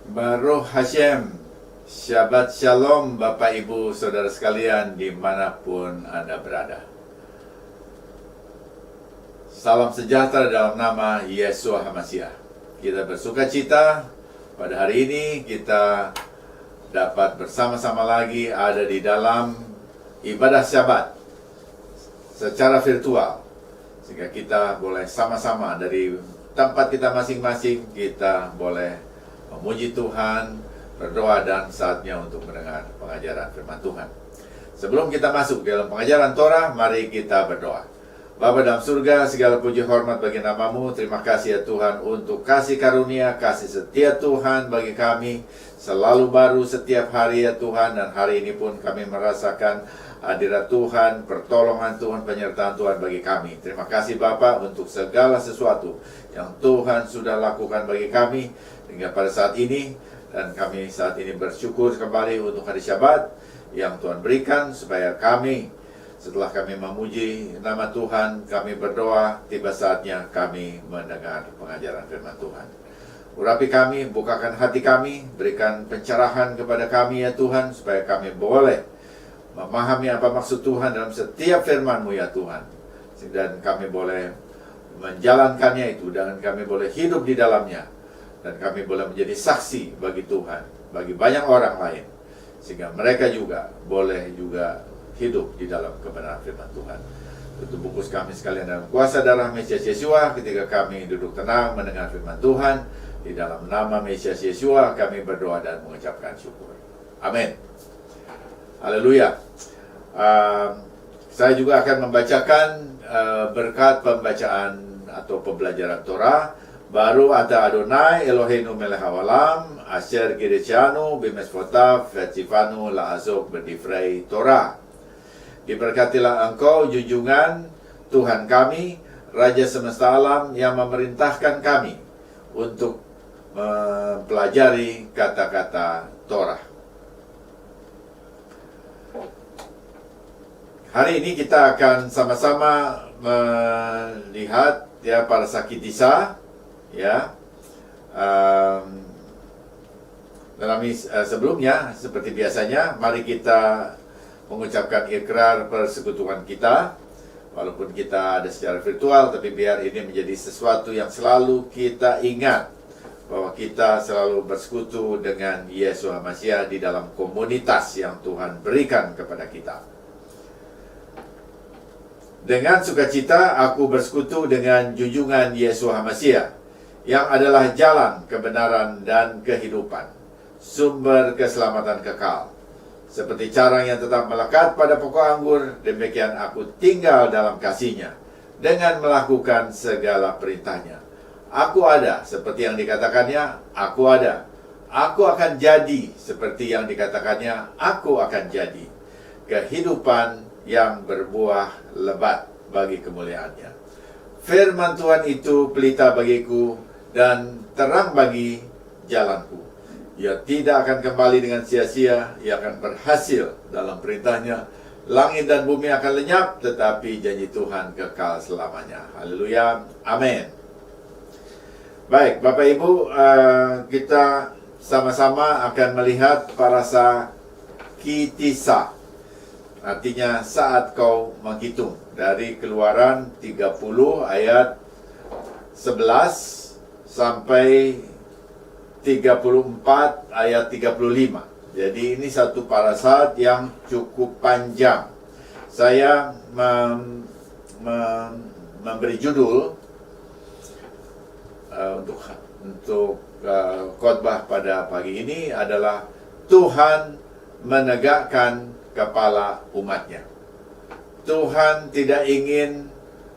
Baruch Hashem, Shabbat Shalom Bapak Ibu Saudara sekalian dimanapun Anda berada. Salam sejahtera dalam nama Yeshua HaMashiach. Kita bersuka cita pada hari ini kita dapat bersama-sama lagi ada di dalam ibadah Syabat secara virtual. Sehingga kita boleh sama-sama dari tempat kita masing-masing, kita boleh memuji Tuhan, berdoa, dan saatnya untuk mendengar pengajaran firman Tuhan. Sebelum kita masuk dalam pengajaran Torah, mari kita berdoa. Bapa dalam surga, segala puji hormat bagi nama-Mu. Terima kasih ya Tuhan untuk kasih karunia, kasih setia Tuhan bagi kami. Selalu baru setiap hari ya Tuhan, dan hari ini pun kami merasakan hadirat Tuhan, pertolongan Tuhan, penyertaan Tuhan bagi kami. Terima kasih Bapa untuk segala sesuatu yang Tuhan sudah lakukan bagi kami hingga pada saat ini. Dan kami saat ini bersyukur kembali untuk hari Syabat yang Tuhan berikan, supaya kami, setelah kami memuji nama Tuhan, kami berdoa, tiba saatnya kami mendengar pengajaran firman Tuhan. Urapi kami, bukakan hati kami, berikan pencerahan kepada kami ya Tuhan, supaya kami boleh memahami apa maksud Tuhan dalam setiap firman-Mu ya Tuhan. Dan kami boleh menjalankannya itu, dan kami boleh hidup di dalamnya. Dan kami boleh menjadi saksi bagi Tuhan, bagi banyak orang lain. Sehingga mereka juga boleh juga hidup di dalam kebenaran firman Tuhan. Tutup bungkus kami sekalian dalam kuasa darah Mesias Yeshua ketika kami duduk tenang mendengar firman Tuhan. Di dalam nama Mesias Yeshua kami berdoa dan mengucapkan syukur. Amin. Haleluya. Saya juga akan membacakan berkat pembacaan atau pembelajaran Torah. Baru ata Adonai Eloheinu melech haolam asher kirechanu bimesvotav vetzivanu la'azok b'divrei Torah. Diberkatilah engkau junjungan Tuhan kami, Raja semesta alam, yang memerintahkan kami untuk mempelajari kata-kata Torah. Hari ini kita akan sama-sama melihat ya para sakitisa ya. Sebelumnya seperti biasanya, mari kita mengucapkan ikrar persekutuan kita. Walaupun kita ada secara virtual, tapi biar ini menjadi sesuatu yang selalu kita ingat, bahwa kita selalu bersekutu dengan Yeshua HaMashiach di dalam komunitas yang Tuhan berikan kepada kita. Dengan sukacita aku bersekutu dengan junjungan Yeshua HaMashiach, yang adalah jalan kebenaran dan kehidupan, sumber keselamatan kekal. Seperti carang yang tetap melekat pada pokok anggur, demikian aku tinggal dalam kasih-Nya dengan melakukan segala perintah-Nya. Aku ada seperti yang dikatakannya, aku ada. Aku akan jadi seperti yang dikatakannya, aku akan jadi. Kehidupan yang berbuah lebat bagi kemuliaan-Nya. Firman Tuhan itu pelita bagiku dan terang bagi jalanku. Ia tidak akan kembali dengan sia-sia, ia akan berhasil dalam perintah-Nya. Langit dan bumi akan lenyap, tetapi janji Tuhan kekal selamanya. Haleluya, amin. Baik, Bapak Ibu, kita sama-sama akan melihat parasa kitisa. Artinya saat kau menghitung, dari Keluaran 30 ayat 11 sampai 34 ayat 35. Jadi ini satu parasat yang cukup panjang. Saya memberi judul untuk khotbah pada pagi ini adalah Tuhan menegakkan kepala umatnya. Tuhan tidak ingin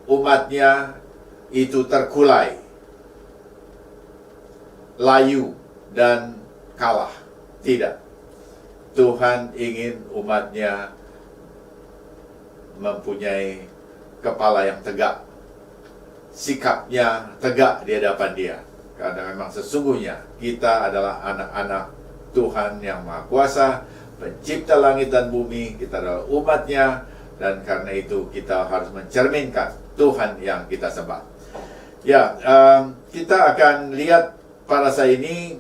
umatnya itu terkulai, layu, dan kalah. Tidak. Tuhan ingin umatnya mempunyai kepala yang tegak, sikapnya tegak di hadapan Dia. Karena memang sesungguhnya kita adalah anak-anak Tuhan yang Maha Kuasa, pencipta langit dan bumi. Kita adalah umatnya, dan karena itu kita harus mencerminkan Tuhan yang kita sembah. Ya, kita akan lihat parasa ini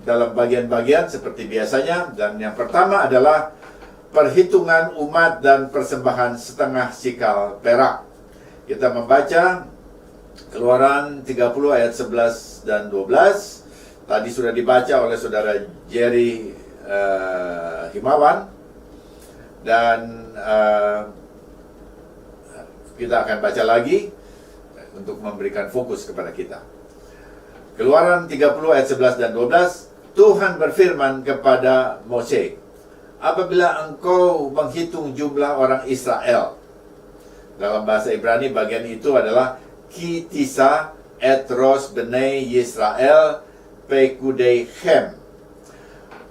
dalam bagian-bagian seperti biasanya. Dan yang pertama adalah perhitungan umat dan persembahan setengah sikal perak. Kita membaca Keluaran 30 ayat 11 dan 12. Tadi sudah dibaca oleh saudara Jerry Himawan. Dan kita akan baca lagi untuk memberikan fokus kepada kita. Keluaran 30 ayat 11 dan 12. Tuhan berfirman kepada Mose, apabila engkau menghitung jumlah orang Israel, dalam bahasa Ibrani bagian itu adalah Kitisa etros benei Yisrael pekudei Hem.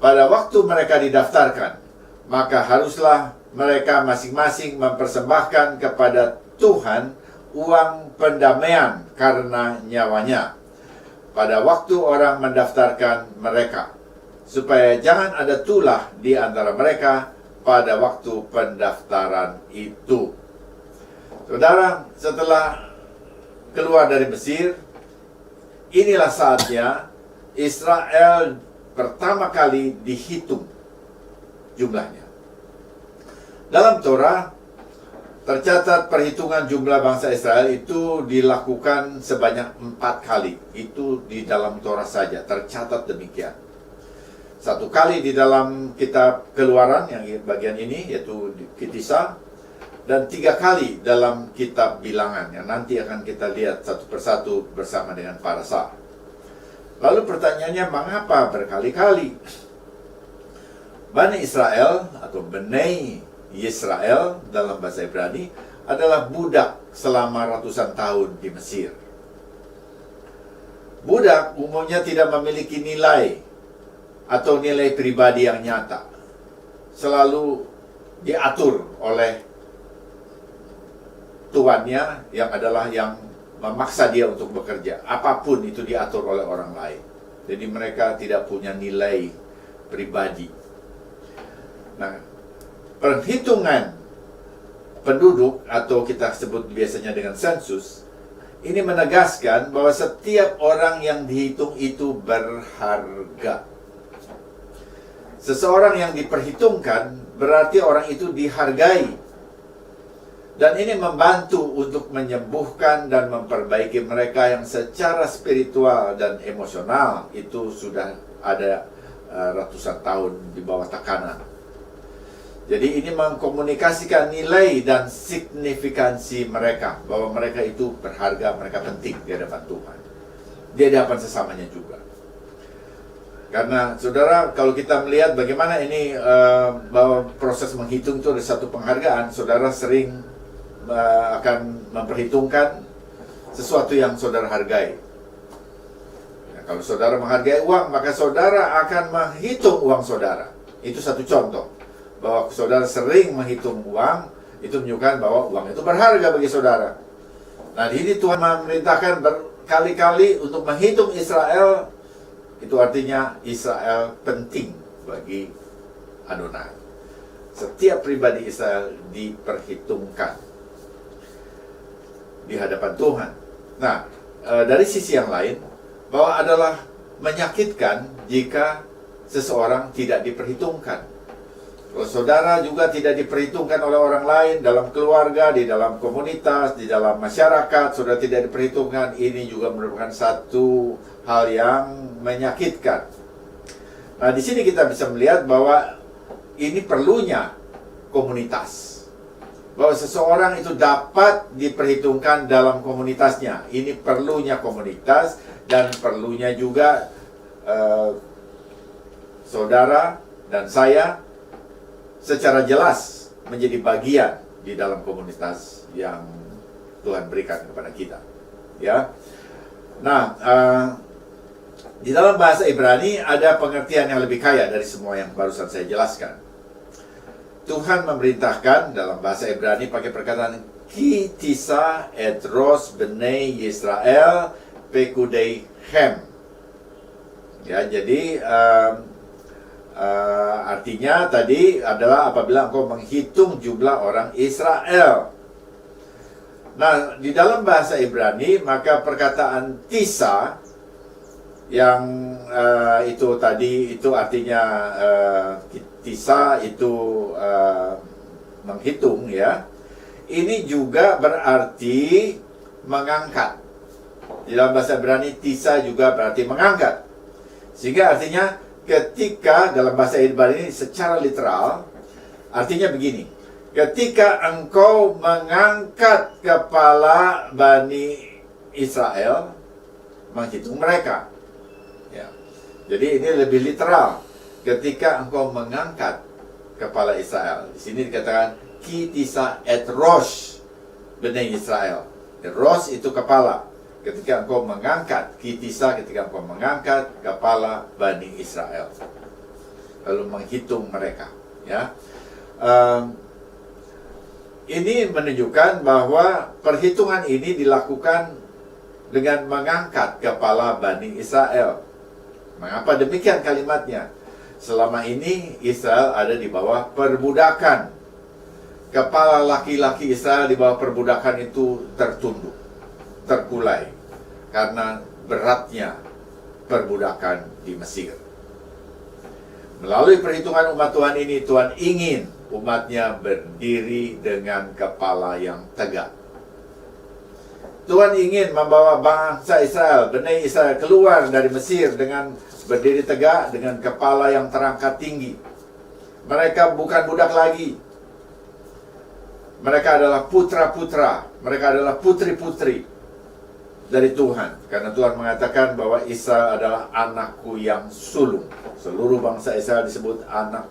Pada waktu mereka didaftarkan, maka haruslah mereka masing-masing mempersembahkan kepada Tuhan uang pendamaian karena nyawanya pada waktu orang mendaftarkan mereka, supaya jangan ada tulah di antara mereka pada waktu pendaftaran itu. Saudara, setelah keluar dari Mesir, inilah saatnya Israel pertama kali dihitung jumlahnya. Dalam Torah tercatat perhitungan jumlah bangsa Israel itu dilakukan sebanyak 4 kali. Itu di dalam Torah saja, tercatat demikian. 1 kali di dalam kitab Keluaran yang bagian ini, yaitu Kitisa, dan 3 kali dalam kitab Bilangan yang nanti akan kita lihat satu persatu bersama dengan Parasa. Lalu pertanyaannya, mengapa berkali-kali? Bani Israel atau Benei Yisrael dalam bahasa Ibrani adalah budak selama ratusan tahun di Mesir. Budak umumnya tidak memiliki nilai atau nilai pribadi yang nyata. Selalu diatur oleh tuannya yang adalah yang memaksa dia untuk bekerja. Apapun itu diatur oleh orang lain. Jadi mereka tidak punya nilai pribadi. Nah, perhitungan penduduk atau kita sebut biasanya dengan sensus, ini menegaskan bahwa setiap orang yang dihitung itu berharga. Seseorang yang diperhitungkan berarti orang itu dihargai. Dan ini membantu untuk menyembuhkan dan memperbaiki mereka yang secara spiritual dan emosional itu sudah ada ratusan tahun di bawah tekanan. Jadi ini mengkomunikasikan nilai dan signifikansi mereka, bahwa mereka itu berharga, mereka penting di hadapan Tuhan, di hadapan sesamanya juga. Karena saudara, kalau kita melihat bagaimana ini bahwa proses menghitung itu ada satu penghargaan, saudara sering akan memperhitungkan sesuatu yang saudara hargai. Nah, kalau saudara menghargai uang, maka saudara akan menghitung uang saudara. Itu satu contoh bahwa saudara sering menghitung uang, itu menunjukkan bahwa uang itu berharga bagi saudara. Nah, di sini Tuhan memerintahkan berkali-kali untuk menghitung Israel. Itu artinya Israel penting bagi Adonai. Setiap pribadi Israel diperhitungkan di hadapan Tuhan. Nah, dari sisi yang lain, bahwa adalah menyakitkan jika seseorang tidak diperhitungkan. Kalau saudara juga tidak diperhitungkan oleh orang lain dalam keluarga, di dalam komunitas, di dalam masyarakat, saudara tidak diperhitungkan, ini juga merupakan satu hal yang menyakitkan. Nah, di sini kita bisa melihat bahwa ini perlunya komunitas. Bahwa seseorang itu dapat diperhitungkan dalam komunitasnya. Ini perlunya komunitas dan perlunya juga saudara dan saya secara jelas menjadi bagian di dalam komunitas yang Tuhan berikan kepada kita. Ya. Nah, di dalam bahasa Ibrani ada pengertian yang lebih kaya dari semua yang barusan saya jelaskan. Tuhan memerintahkan dalam bahasa Ibrani pakai perkataan Kitisa etros benei Yisrael pekudei Hem. Ya, jadi artinya tadi adalah apabila engkau menghitung jumlah orang Israel. Nah, di dalam bahasa Ibrani maka perkataan tisa yang itu tadi itu artinya tisa itu menghitung ya. Ini juga berarti mengangkat. Di dalam bahasa Ibrani tisa juga berarti mengangkat. Sehingga artinya ketika dalam bahasa Ibrani secara literal artinya begini. Ketika engkau mengangkat kepala Bani Israel, menghitung mereka. Ya. Jadi ini lebih literal. Ketika engkau mengangkat kepala Israel. Di sini dikatakan ki tisa et rosh Bani Israel. Rosh itu kepala. Ketika engkau mengangkat ki tisa, ketika engkau mengangkat kepala Bani Israel. Lalu menghitung mereka. Ya. Ini menunjukkan bahwa perhitungan ini dilakukan dengan mengangkat kepala Bani Israel. Mengapa demikian kalimatnya? Selama ini Israel ada di bawah perbudakan. Kepala laki-laki Israel di bawah perbudakan itu tertunduk, terkulai, karena beratnya perbudakan di Mesir. Melalui perhitungan umat Tuhan ini, Tuhan ingin umatnya berdiri dengan kepala yang tegak. Tuhan ingin membawa bangsa Israel, Bani Israel keluar dari Mesir dengan berdiri tegak, dengan kepala yang terangkat tinggi. Mereka bukan budak lagi. Mereka adalah putra-putra, mereka adalah putri-putri dari Tuhan. Karena Tuhan mengatakan bahwa Israel adalah anakku yang sulung. Seluruh bangsa Israel disebut anak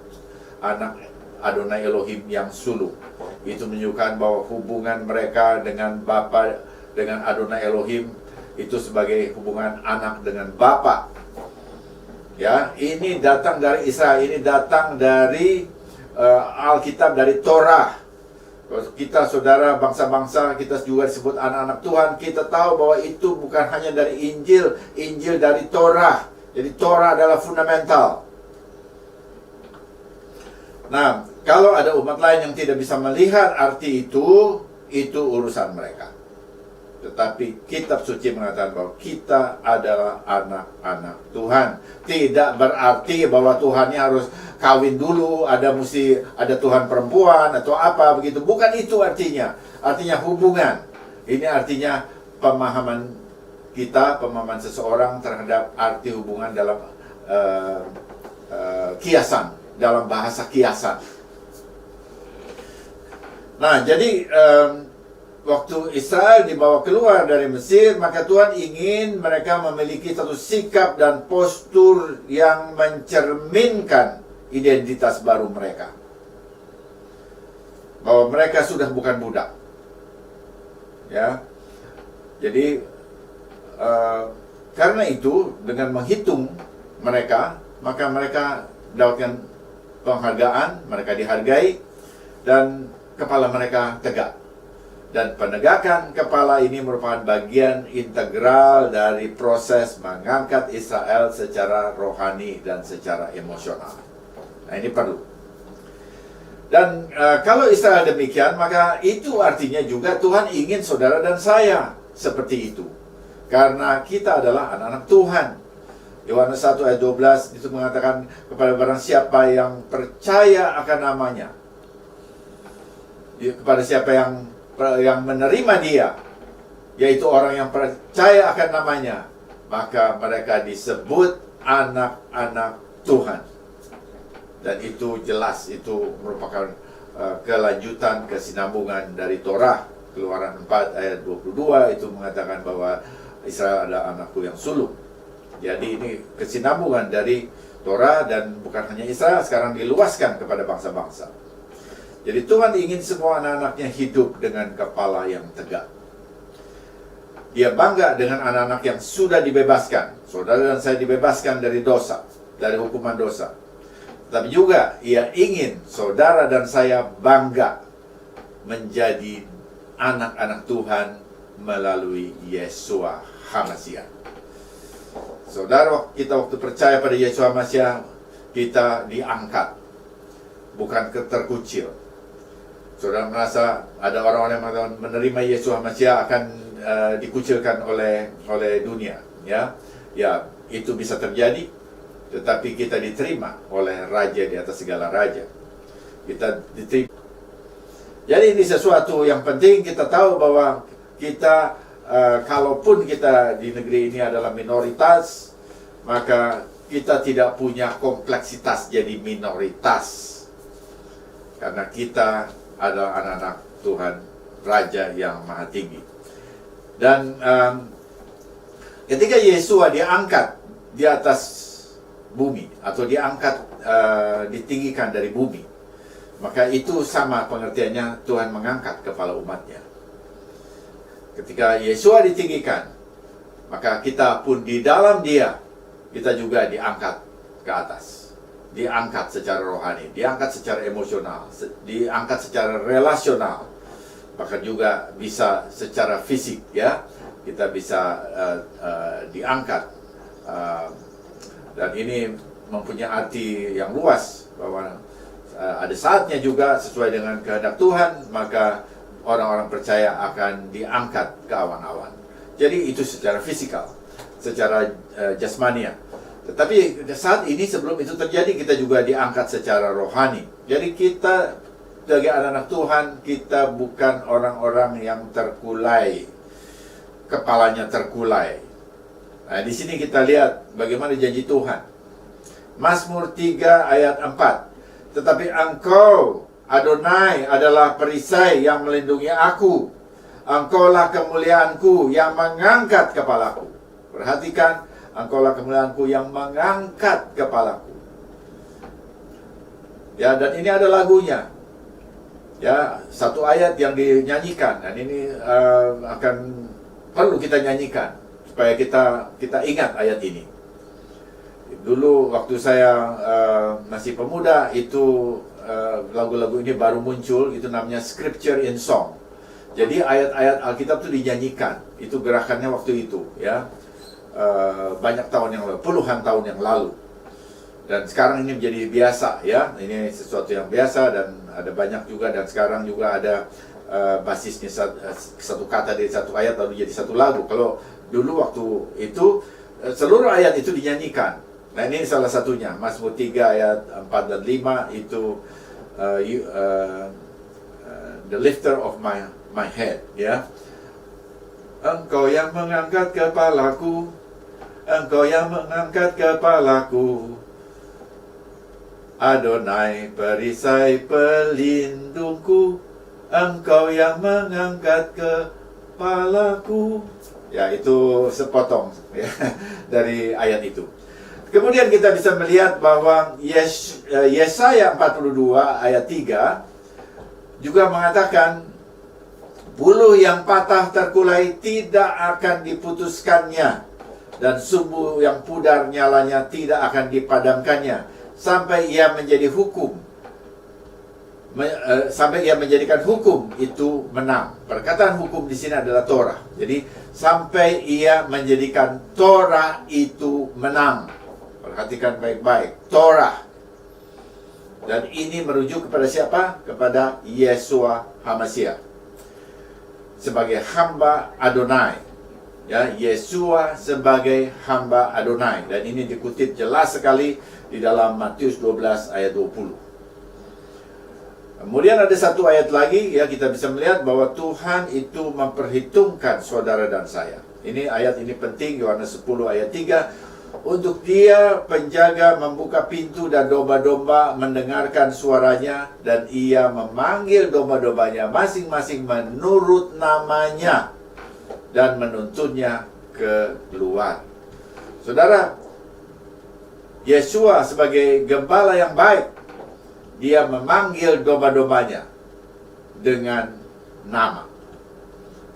Adonai Elohim yang sulung. Itu menunjukkan bahwa hubungan mereka dengan Bapa, dengan Adonai Elohim itu sebagai hubungan anak dengan Bapa. Ya, ini datang dari Israel, ini datang dari Alkitab, dari Torah. Kita saudara bangsa-bangsa, kita juga disebut anak-anak Tuhan. Kita tahu bahwa itu bukan hanya dari Injil, Injil dari Torah. Jadi Torah adalah fundamental. Nah, kalau ada umat lain yang tidak bisa melihat arti itu urusan mereka. Tetapi kitab suci mengatakan bahwa kita adalah anak-anak Tuhan. Tidak berarti bahwa Tuhannya harus kawin dulu, ada Tuhan perempuan atau apa begitu. Bukan itu artinya. Artinya hubungan. Ini artinya pemahaman kita, pemahaman seseorang terhadap arti hubungan dalam kiasan, dalam bahasa kiasan. Nah, jadi waktu Israel dibawa keluar dari Mesir, maka Tuhan ingin mereka memiliki satu sikap dan postur yang mencerminkan identitas baru mereka. Bahwa mereka sudah bukan budak. Ya. Jadi karena itu dengan menghitung mereka, maka mereka dapatkan penghargaan, mereka dihargai dan kepala mereka tegak. Dan penegakan kepala ini merupakan bagian integral dari proses mengangkat Israel secara rohani dan secara emosional. Nah, ini perlu. Dan kalau Israel demikian, maka itu artinya juga Tuhan ingin saudara dan saya seperti itu. Karena kita adalah anak-anak Tuhan. Yohanes 1 ayat 12 itu mengatakan kepada barang siapa yang percaya akan namanya. Kepada siapa yang menerima dia, yaitu orang yang percaya akan namanya, maka mereka disebut anak-anak Tuhan. Dan itu jelas, itu merupakan kelanjutan, kesinambungan dari Torah. Keluaran 4 ayat 22 itu mengatakan bahwa Israel adalah anakku yang sulung. Jadi ini kesinambungan dari Torah, dan bukan hanya Israel, sekarang diluaskan kepada bangsa-bangsa. Jadi Tuhan ingin semua anak-anaknya hidup dengan kepala yang tegak. Dia bangga dengan anak-anak yang sudah dibebaskan. Saudara dan saya dibebaskan dari dosa, dari hukuman dosa. Tapi juga ia ingin saudara dan saya bangga menjadi anak-anak Tuhan melalui Yeshua HaMashiach. Saudara, kita waktu percaya pada Yeshua HaMashiach, kita diangkat, bukan terkucil. Saudara merasa ada orang-orang yang menerima Yeshua HaMashiach akan dikucilkan oleh dunia, ya. Ya, itu bisa terjadi, tetapi kita diterima oleh Raja di atas segala raja. Kita diterima. Jadi ini sesuatu yang penting kita tahu bahwa kita, kalaupun kita di negeri ini adalah minoritas, maka kita tidak punya kompleksitas jadi minoritas. Karena kita adalah anak-anak Tuhan, Raja yang Maha Tinggi. Dan ketika Yesua diangkat di atas bumi, atau diangkat, ditinggikan dari bumi, maka itu sama pengertiannya Tuhan mengangkat kepala umatnya. Ketika Yesua ditinggikan, maka kita pun di dalam Dia, kita juga diangkat ke atas. Diangkat secara rohani, diangkat secara emosional, diangkat secara relasional, bahkan juga bisa secara fisik, ya. Kita bisa diangkat, dan ini mempunyai arti yang luas, bahwa ada saatnya juga sesuai dengan kehendak Tuhan, maka orang-orang percaya akan diangkat ke awan-awan. Jadi itu secara fisikal, secara jasmania. Tetapi saat ini, sebelum itu terjadi, kita juga diangkat secara rohani. Jadi kita sebagai anak-anak Tuhan, kita bukan orang-orang yang terkulai, kepalanya terkulai. Nah, di sini kita lihat bagaimana janji Tuhan. Mazmur 3 ayat 4. Tetapi Engkau, Adonai, adalah perisai yang melindungi aku. Engkaulah kemuliaanku yang mengangkat kepalaku. Perhatikan, Engkaulah kemuliaanku yang mengangkat kepalaku. Ya, dan ini ada lagunya. Ya, satu ayat yang dinyanyikan, dan ini akan perlu kita nyanyikan supaya kita ingat ayat ini. Dulu waktu saya masih pemuda, itu lagu-lagu ini baru muncul, itu namanya Scripture in Song. Jadi ayat-ayat Alkitab itu dinyanyikan. Itu gerakannya waktu itu, ya. Banyak tahun yang lalu, puluhan tahun yang lalu. Dan sekarang ini menjadi biasa, ya. Ini sesuatu yang biasa, dan ada banyak juga, dan sekarang juga ada basisnya satu kata dari satu ayat lalu jadi satu lagu. Kalau dulu waktu itu seluruh ayat itu dinyanyikan. Nah, ini salah satunya, Mazmur 3 ayat 4 dan 5 itu the lifter of my head, ya. Engkau yang mengangkat kepalaku, Engkau yang mengangkat kepalaku, Adonai perisai pelindungku, Engkau yang mengangkat kepalaku. Ya, itu sepotong, ya, dari ayat itu. Kemudian kita bisa melihat bahwa Yesaya 42 ayat 3 juga mengatakan, buluh yang patah terkulai tidak akan diputuskannya, dan sumbu yang pudar nyalanya tidak akan dipadamkannya, sampai ia menjadi hukum, sampai ia menjadikan hukum itu menang. Perkataan hukum di sini adalah Torah. Jadi sampai ia menjadikan Torah itu menang. Perhatikan baik-baik, Torah. Dan ini merujuk kepada siapa? Kepada Yesua HaMashiach sebagai hamba Adonai. Ya, Yesua sebagai hamba Adonai. Dan ini dikutip jelas sekali di dalam Matius 12 ayat 20. Kemudian ada satu ayat lagi, ya, kita bisa melihat bahwa Tuhan itu memperhitungkan saudara dan saya. Ini ayat ini penting, Yohanes 10 ayat 3. Untuk Dia penjaga membuka pintu dan domba-domba mendengarkan suaranya, dan Ia memanggil domba-dombanya masing-masing menurut namanya dan menuntunnya keluar. Saudara, Yesua sebagai gembala yang baik, Dia memanggil domba-dombanya dengan nama.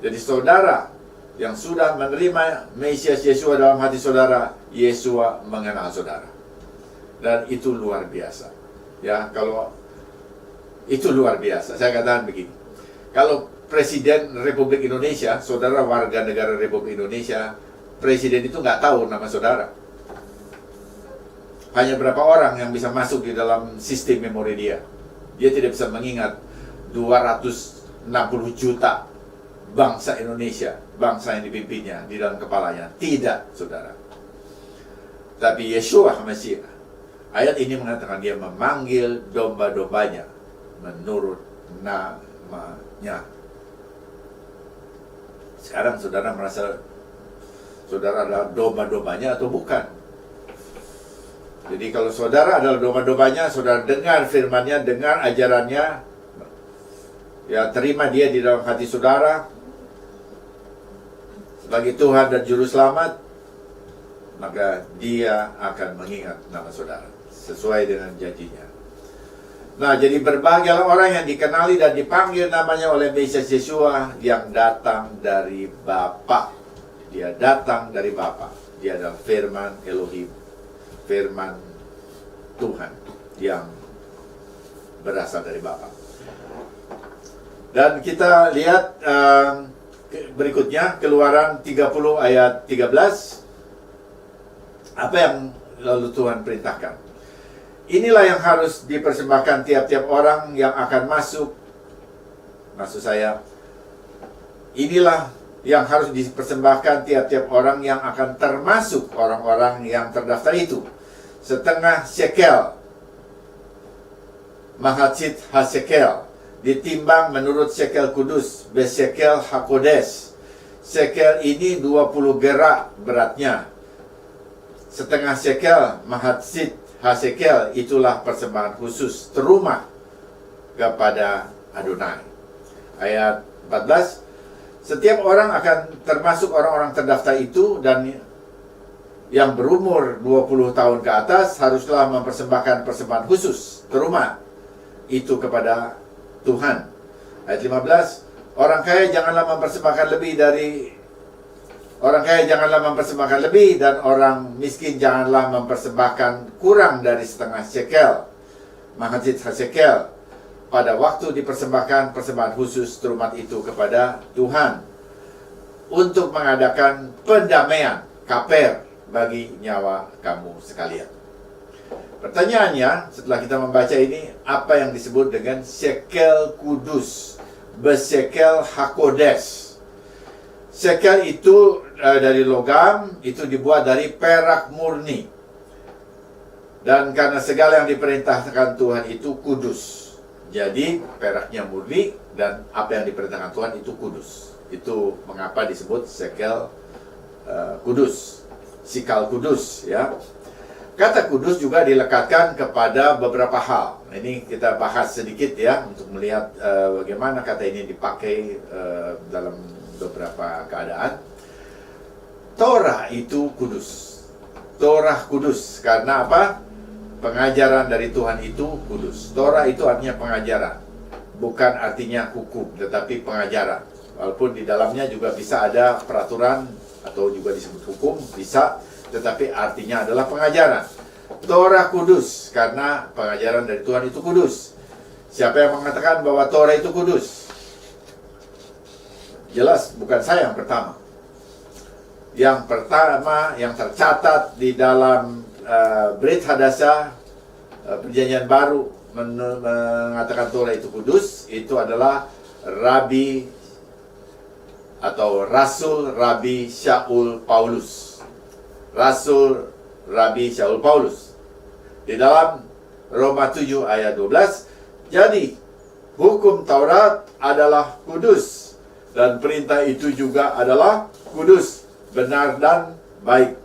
Jadi saudara yang sudah menerima Mesias Yesua dalam hati saudara, Yesua mengenal saudara. Dan itu luar biasa. Ya, kalau itu luar biasa. Saya katakan begini. Kalau Presiden Republik Indonesia, saudara warga negara Republik Indonesia, Presiden itu nggak tahu nama saudara. Hanya berapa orang yang bisa masuk di dalam sistem memori dia. Dia tidak bisa mengingat 260 juta bangsa Indonesia, bangsa yang dipimpinnya di dalam kepalanya. Tidak, saudara. tapi Yeshua HaMashiach. Ayat ini mengatakan dia memanggil domba-dombanya menurut namanya. Sekarang saudara merasa saudara adalah domba-dombanya atau bukan? Jadi kalau saudara adalah domba-dombanya, saudara dengar firman-Nya, dengar ajarannya, ya terima dia di dalam hati saudara sebagai Tuhan dan Juru Selamat, maka dia akan mengingat nama saudara sesuai dengan janjinya. Nah, jadi berbahagialah orang yang dikenali dan dipanggil namanya oleh Mesias Yeshua yang datang dari Bapa. Dia datang dari Bapa. Dia adalah firman Elohim, firman Tuhan yang berasal dari Bapa. Dan kita lihat berikutnya, Keluaran 30 ayat 13. Apa yang lalu Tuhan perintahkan? Inilah yang harus dipersembahkan tiap-tiap orang yang akan masuk. Maksud saya, inilah yang harus dipersembahkan tiap-tiap orang yang akan termasuk orang-orang yang terdaftar itu. Setengah shekel, mahatsit hasekel, ditimbang menurut shekel kudus, besekel hakodes. Shekel ini 20 gerak beratnya. Setengah shekel, mahatsit hasekel, itulah persembahan khusus terumah kepada Adonai. Ayat 14, setiap orang akan termasuk orang-orang terdaftar itu, dan yang berumur 20 tahun ke atas haruslah mempersembahkan persembahan khusus terumah itu kepada Tuhan. Ayat 15, orang kaya janganlah mempersembahkan lebih, dan orang miskin janganlah mempersembahkan kurang dari setengah shekel, mahatsit hasekel, pada waktu dipersembahkan persembahan khusus terumat itu kepada Tuhan, untuk mengadakan pendamaian, kaper, bagi nyawa kamu sekalian. Pertanyaannya, setelah kita membaca ini, apa yang disebut dengan shekel kudus, besekel hakodes? Shekel itu dari logam, itu dibuat dari perak murni. Dan karena segala yang diperintahkan Tuhan itu kudus, jadi peraknya murni, dan apa yang diperintahkan Tuhan itu kudus. Itu mengapa disebut shekel kudus, sikal kudus, ya. Kata kudus juga dilekatkan kepada beberapa hal. Ini kita bahas sedikit ya, untuk melihat bagaimana kata ini dipakai dalam beberapa keadaan. Torah itu kudus. Torah kudus karena apa? Pengajaran dari Tuhan itu kudus. Torah itu artinya pengajaran, bukan artinya hukum, tetapi pengajaran. Walaupun di dalamnya juga bisa ada peraturan atau juga disebut hukum, bisa, tetapi artinya adalah pengajaran. Torah kudus karena pengajaran dari Tuhan itu kudus. Siapa yang mengatakan bahwa Torah itu kudus? Jelas bukan saya yang pertama. Yang pertama yang tercatat di dalam Brit Hadasah, Perjanjian Baru, mengatakan Torah itu kudus, itu adalah Rabi atau Rasul Rabi Shaul Paulus. Rasul Rabi Shaul Paulus. Di dalam Roma 7 ayat 12, jadi hukum Taurat adalah kudus, dan perintah itu juga adalah kudus, benar dan baik.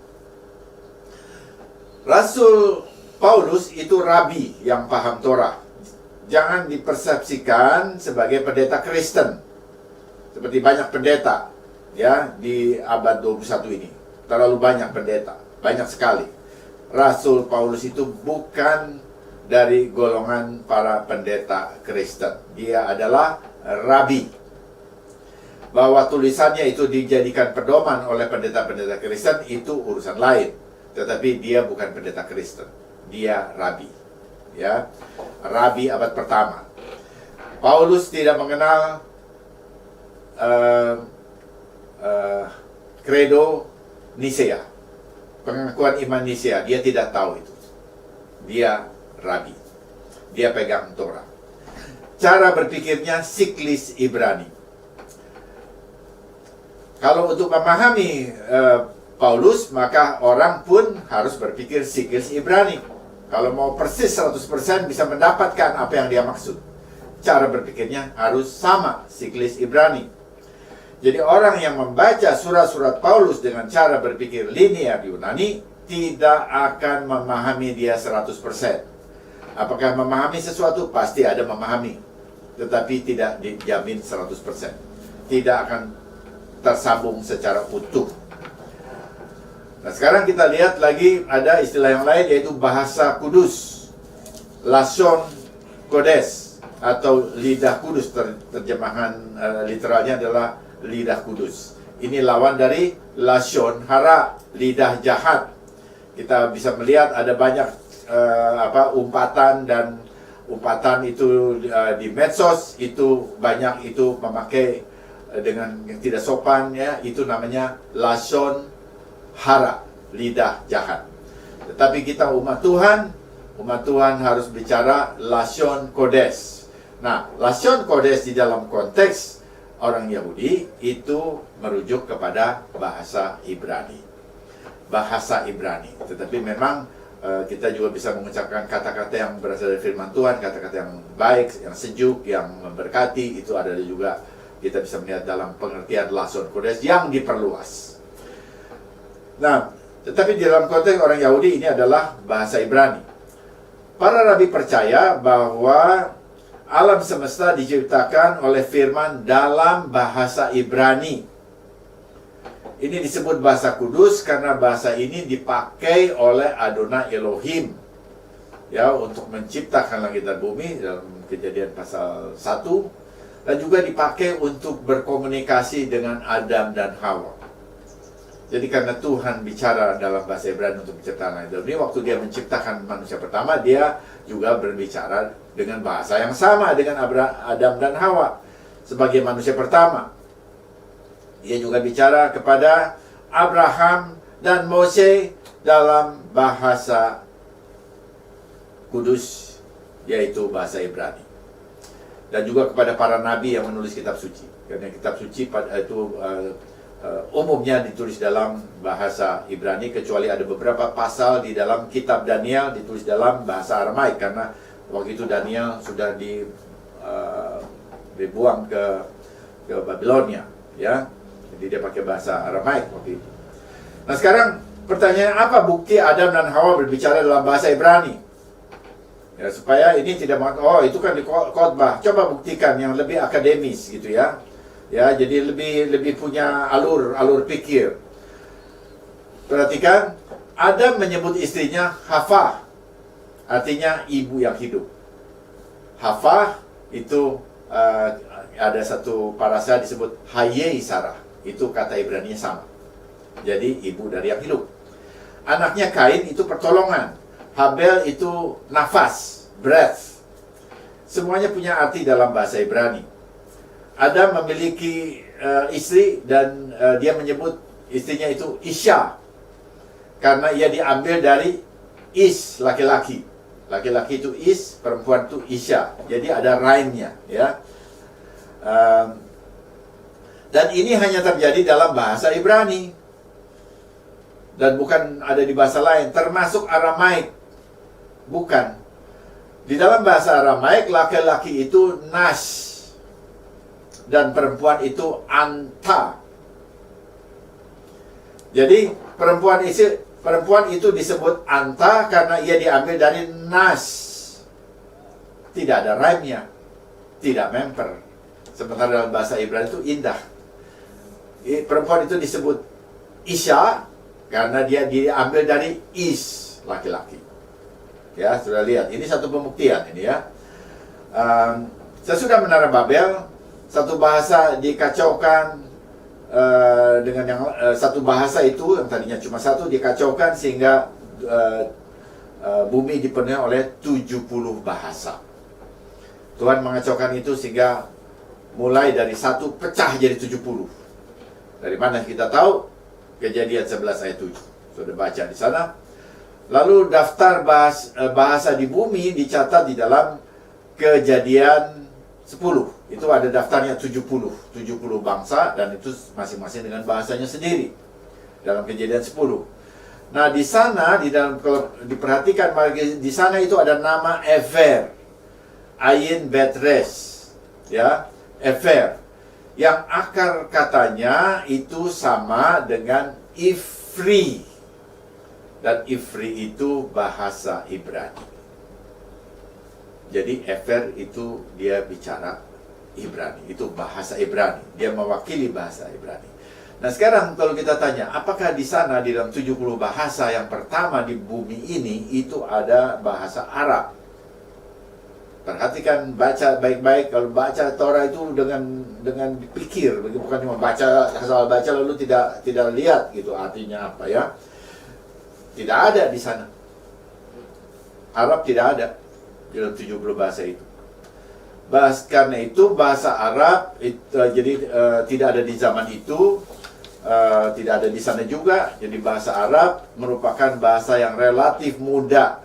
Rasul Paulus itu rabi yang paham Torah. Jangan dipersepsikan sebagai pendeta Kristen, seperti banyak pendeta ya di abad 21 ini. Terlalu banyak pendeta, banyak sekali. Rasul Paulus itu bukan dari golongan para pendeta Kristen. Dia adalah rabi. Bahwa tulisannya itu dijadikan pedoman oleh pendeta-pendeta Kristen itu urusan lain. Tetapi dia bukan pendeta Kristen. Dia rabi. Ya, rabi abad pertama. Paulus tidak mengenal credo Nisea, pengakuan iman Nisea. Dia tidak tahu itu. Dia rabi. Dia pegang Torah. Cara berpikirnya siklis Ibrani. Kalau untuk memahami Paulus, maka orang pun harus berpikir siklis Ibrani. Kalau mau persis 100% bisa mendapatkan apa yang dia maksud. Cara berpikirnya harus sama, siklis Ibrani. Jadi orang yang membaca surat-surat Paulus dengan cara berpikir linear Yunani tidak akan memahami dia 100%. Apakah memahami sesuatu? Pasti ada memahami. Tetapi tidak dijamin 100%. Tidak akan tersambung secara utuh. Nah, sekarang kita lihat lagi ada istilah yang lain, yaitu bahasa kudus. Lashon Kodes atau lidah kudus, terjemahan literalnya adalah lidah kudus. Ini lawan dari Lashon Hara, lidah jahat. Kita bisa melihat ada banyak umpatan, dan umpatan itu di medsos itu banyak itu memakai dengan yang tidak sopan, ya, itu namanya Lashon Hara, lidah jahat. Tetapi kita umat Tuhan harus bicara Lashon Kodes. Nah, Lashon Kodes di dalam konteks orang Yahudi itu merujuk kepada bahasa Ibrani. Bahasa Ibrani. Tetapi memang kita juga bisa mengucapkan kata-kata yang berasal dari firman Tuhan, kata-kata yang baik, yang sejuk, yang memberkati. Itu adalah juga kita bisa melihat dalam pengertian Lashon Kodes yang diperluas. Nah, tetapi di dalam konteks orang Yahudi ini adalah bahasa Ibrani. Para rabi percaya bahwa alam semesta diciptakan oleh firman dalam bahasa Ibrani. Ini disebut bahasa kudus karena bahasa ini dipakai oleh Adonai Elohim, ya, untuk menciptakan langit dan bumi dalam Kejadian pasal 1, dan juga dipakai untuk berkomunikasi dengan Adam dan Hawa. Jadi karena Tuhan bicara dalam bahasa Ibrani untuk menciptakan langit dan bumi, waktu dia menciptakan manusia pertama, dia juga berbicara dengan bahasa yang sama dengan Adam dan Hawa sebagai manusia pertama. Dia juga bicara kepada Abraham dan Mose dalam bahasa kudus, yaitu bahasa Ibrani. Dan juga kepada para nabi yang menulis kitab suci. Karena kitab suci itu umumnya ditulis dalam bahasa Ibrani, kecuali ada beberapa pasal di dalam kitab Daniel ditulis dalam bahasa Aramaik, karena waktu itu Daniel sudah dibuang ke Babilonia, ya. Jadi dia pakai bahasa Aramaik waktu itu. Nah, sekarang pertanyaan, apa bukti Adam dan Hawa berbicara dalam bahasa Ibrani? Ya, supaya ini tidak itu kan di khotbah. Coba buktikan yang lebih akademis gitu, ya. Ya, jadi lebih punya alur pikir. Perhatikan, Adam menyebut istrinya Hawa, artinya ibu yang hidup. Hawa itu ada satu parasa disebut Hayei Sarah. Itu kata Ibrani sama. Jadi ibu dari yang hidup. Anaknya Kain itu pertolongan. Habel itu nafas, breath. Semuanya punya arti dalam bahasa Ibrani. Adam memiliki istri dan dia menyebut istrinya itu Isya, karena ia diambil dari Is, laki-laki. Laki-laki itu Is, perempuan itu Isya. Jadi ada rhyme-nya, ya. Dan ini hanya terjadi dalam bahasa Ibrani dan bukan ada di bahasa lain, termasuk Aramaik. Bukan. Di dalam bahasa Aramaik, laki-laki itu Nash dan perempuan itu Anta. Jadi perempuan itu disebut Anta karena ia diambil dari Nash. Tidak ada rhyme-nya, tidak memper. Sementara dalam bahasa Ibrani itu indah. Perempuan itu disebut Isya karena dia diambil dari Is, laki-laki. Ya, sudah lihat. Ini satu pembuktian ini, ya. Sesudah Menara Babel, satu bahasa dikacaukan dengan yang satu bahasa itu yang tadinya cuma satu dikacaukan sehingga bumi dipenuhi oleh 70 bahasa. Tuhan mengacaukan itu sehingga mulai dari satu pecah jadi 70. Dari mana kita tahu? Kejadian 11 ayat 7. Sudah baca di sana. Lalu daftar bahasa di bumi dicatat di dalam Kejadian 10. Itu ada daftarnya 70 bangsa, dan itu masing-masing dengan bahasanya sendiri. dalam Kejadian 10. Nah, di sana kalau diperhatikan di sana itu ada nama Efer, Ayin Betres, ya, Efer, yang akar katanya itu sama dengan Ifri, dan Ifri itu bahasa Ibrani. Jadi Efer itu dia bicara Ibrani, itu bahasa Ibrani, dia mewakili bahasa Ibrani. Nah, sekarang kalau kita tanya, apakah di sana di dalam 70 bahasa yang pertama di bumi ini itu ada bahasa Arab? Perhatikan, baca baik-baik. Kalau baca Torah itu dengan dipikir, bukan cuma baca asal baca lalu tidak lihat gitu artinya apa, ya. Tidak ada di sana. Arab tidak ada di dalam 70 bahasa itu. Karena itu bahasa Arab tidak ada di zaman itu. Tidak ada di sana juga. Jadi bahasa Arab merupakan bahasa yang relatif muda